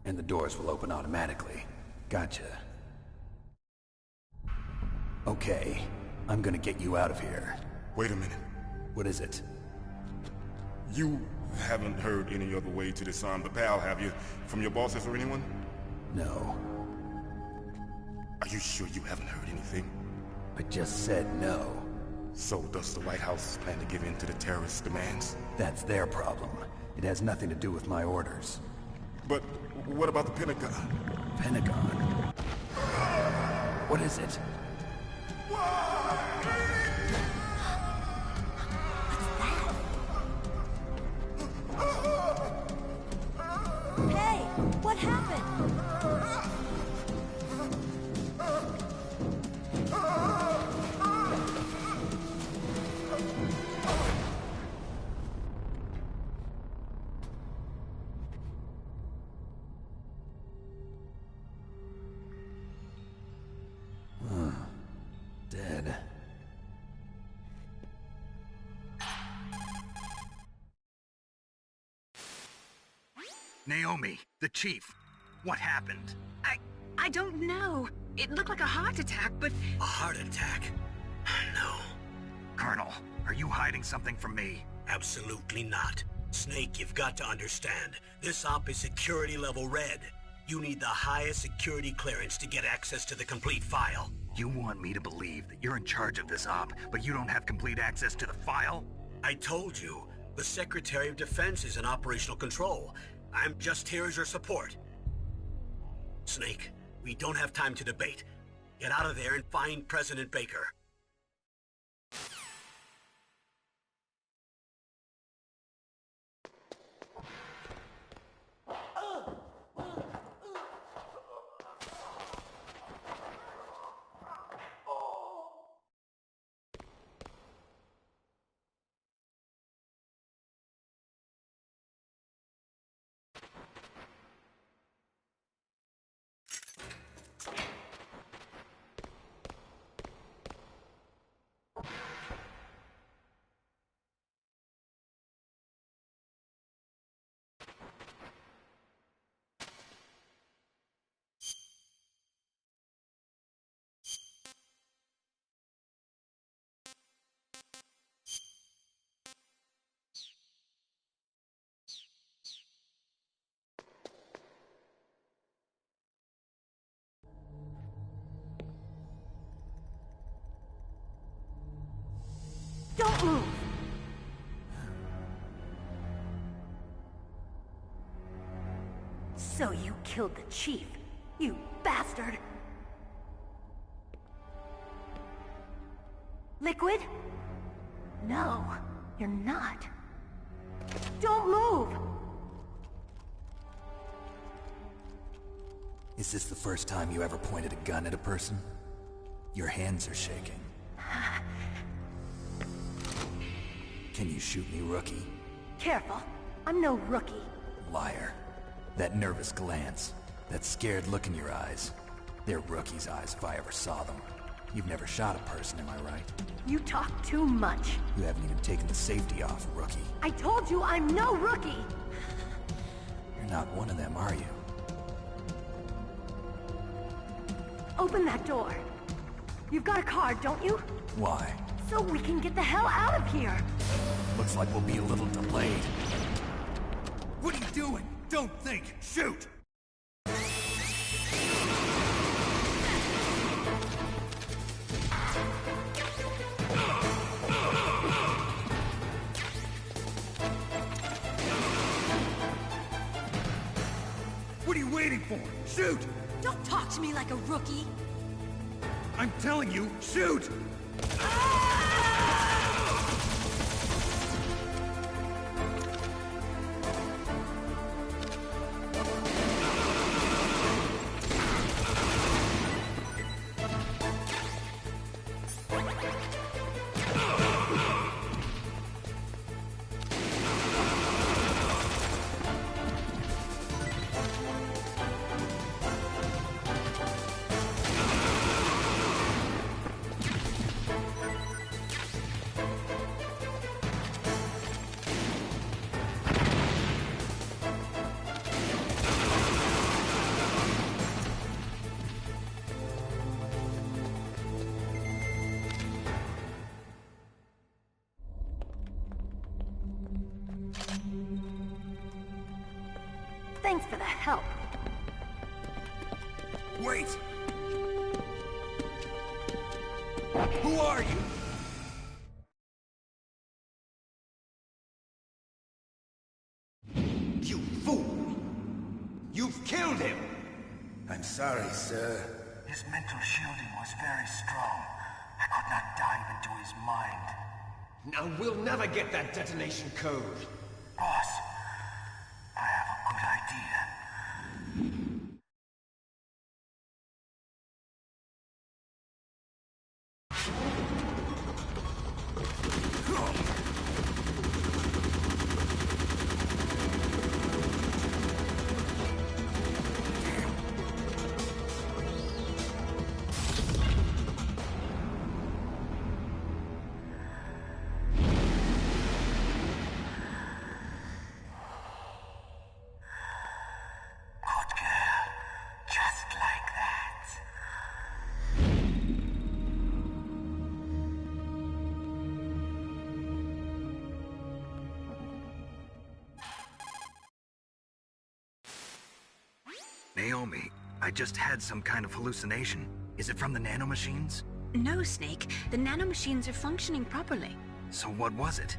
And the doors will open automatically. Gotcha. Okay, I'm gonna get you out of here. Wait a minute. What is it? You haven't heard any other way to disarm the PAL, have you? From your bosses or anyone? No. Are you sure you haven't heard anything? I just said no. So does the White House plan to give in to the terrorists' demands? That's their problem. It has nothing to do with my orders. But what about the Pentagon? Pentagon? What is it? Hey, what happened? Dead. Naomi, the chief. What happened? I don't know. It looked like a heart attack, but... A heart attack? No. Colonel, are you hiding something from me? Absolutely not. Snake, you've got to understand. This op is security level red. You need the highest security clearance to get access to the complete file. You want me to believe that you're in charge of this op, but you don't have complete access to the file? I told you, the Secretary of Defense is in operational control. I'm just here as your support. Snake, we don't have time to debate. Get out of there and find President Baker. Don't move! So you killed the chief, you bastard! Liquid? No, you're not. Don't move! Is this the first time you ever pointed a gun at a person? Your hands are shaking. Can you shoot me, rookie? Careful, I'm no rookie. Liar. That nervous glance, that scared look in your eyes. They're rookie's eyes if I ever saw them. You've never shot a person, am I right? You talk too much. You haven't even taken the safety off, rookie. I told you I'm no rookie! You're not one of them, are you? Open that door. You've got a card, don't you? Why? So we can get the hell out of here! Looks like we'll be a little delayed. What are you doing? Don't think! Shoot! What are you waiting for? Shoot! Don't talk to me like a rookie! I'm telling you, shoot! Thanks for the help. Wait! Who are you? You fool! You've killed him! I'm sorry, sir. His mental shielding was very strong. I could not dive into his mind. Now we'll never get that detonation code. Boss, I have a good idea. Naomi, I just had some kind of hallucination. Is it from the nanomachines? No, Snake. The nanomachines are functioning properly. So what was it?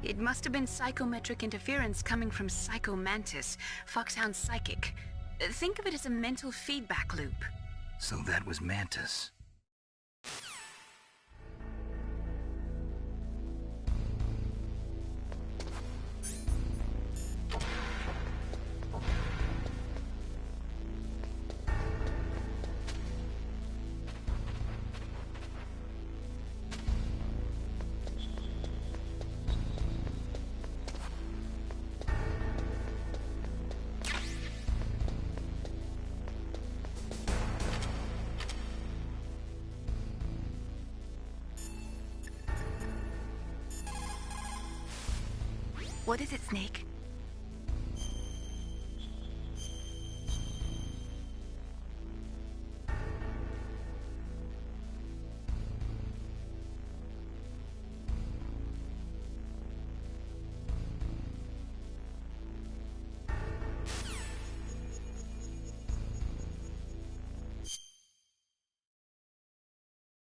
It must have been psychometric interference coming from Psycho Mantis, Foxhound's psychic. Think of it as a mental feedback loop. So that was Mantis. What is it, Snake?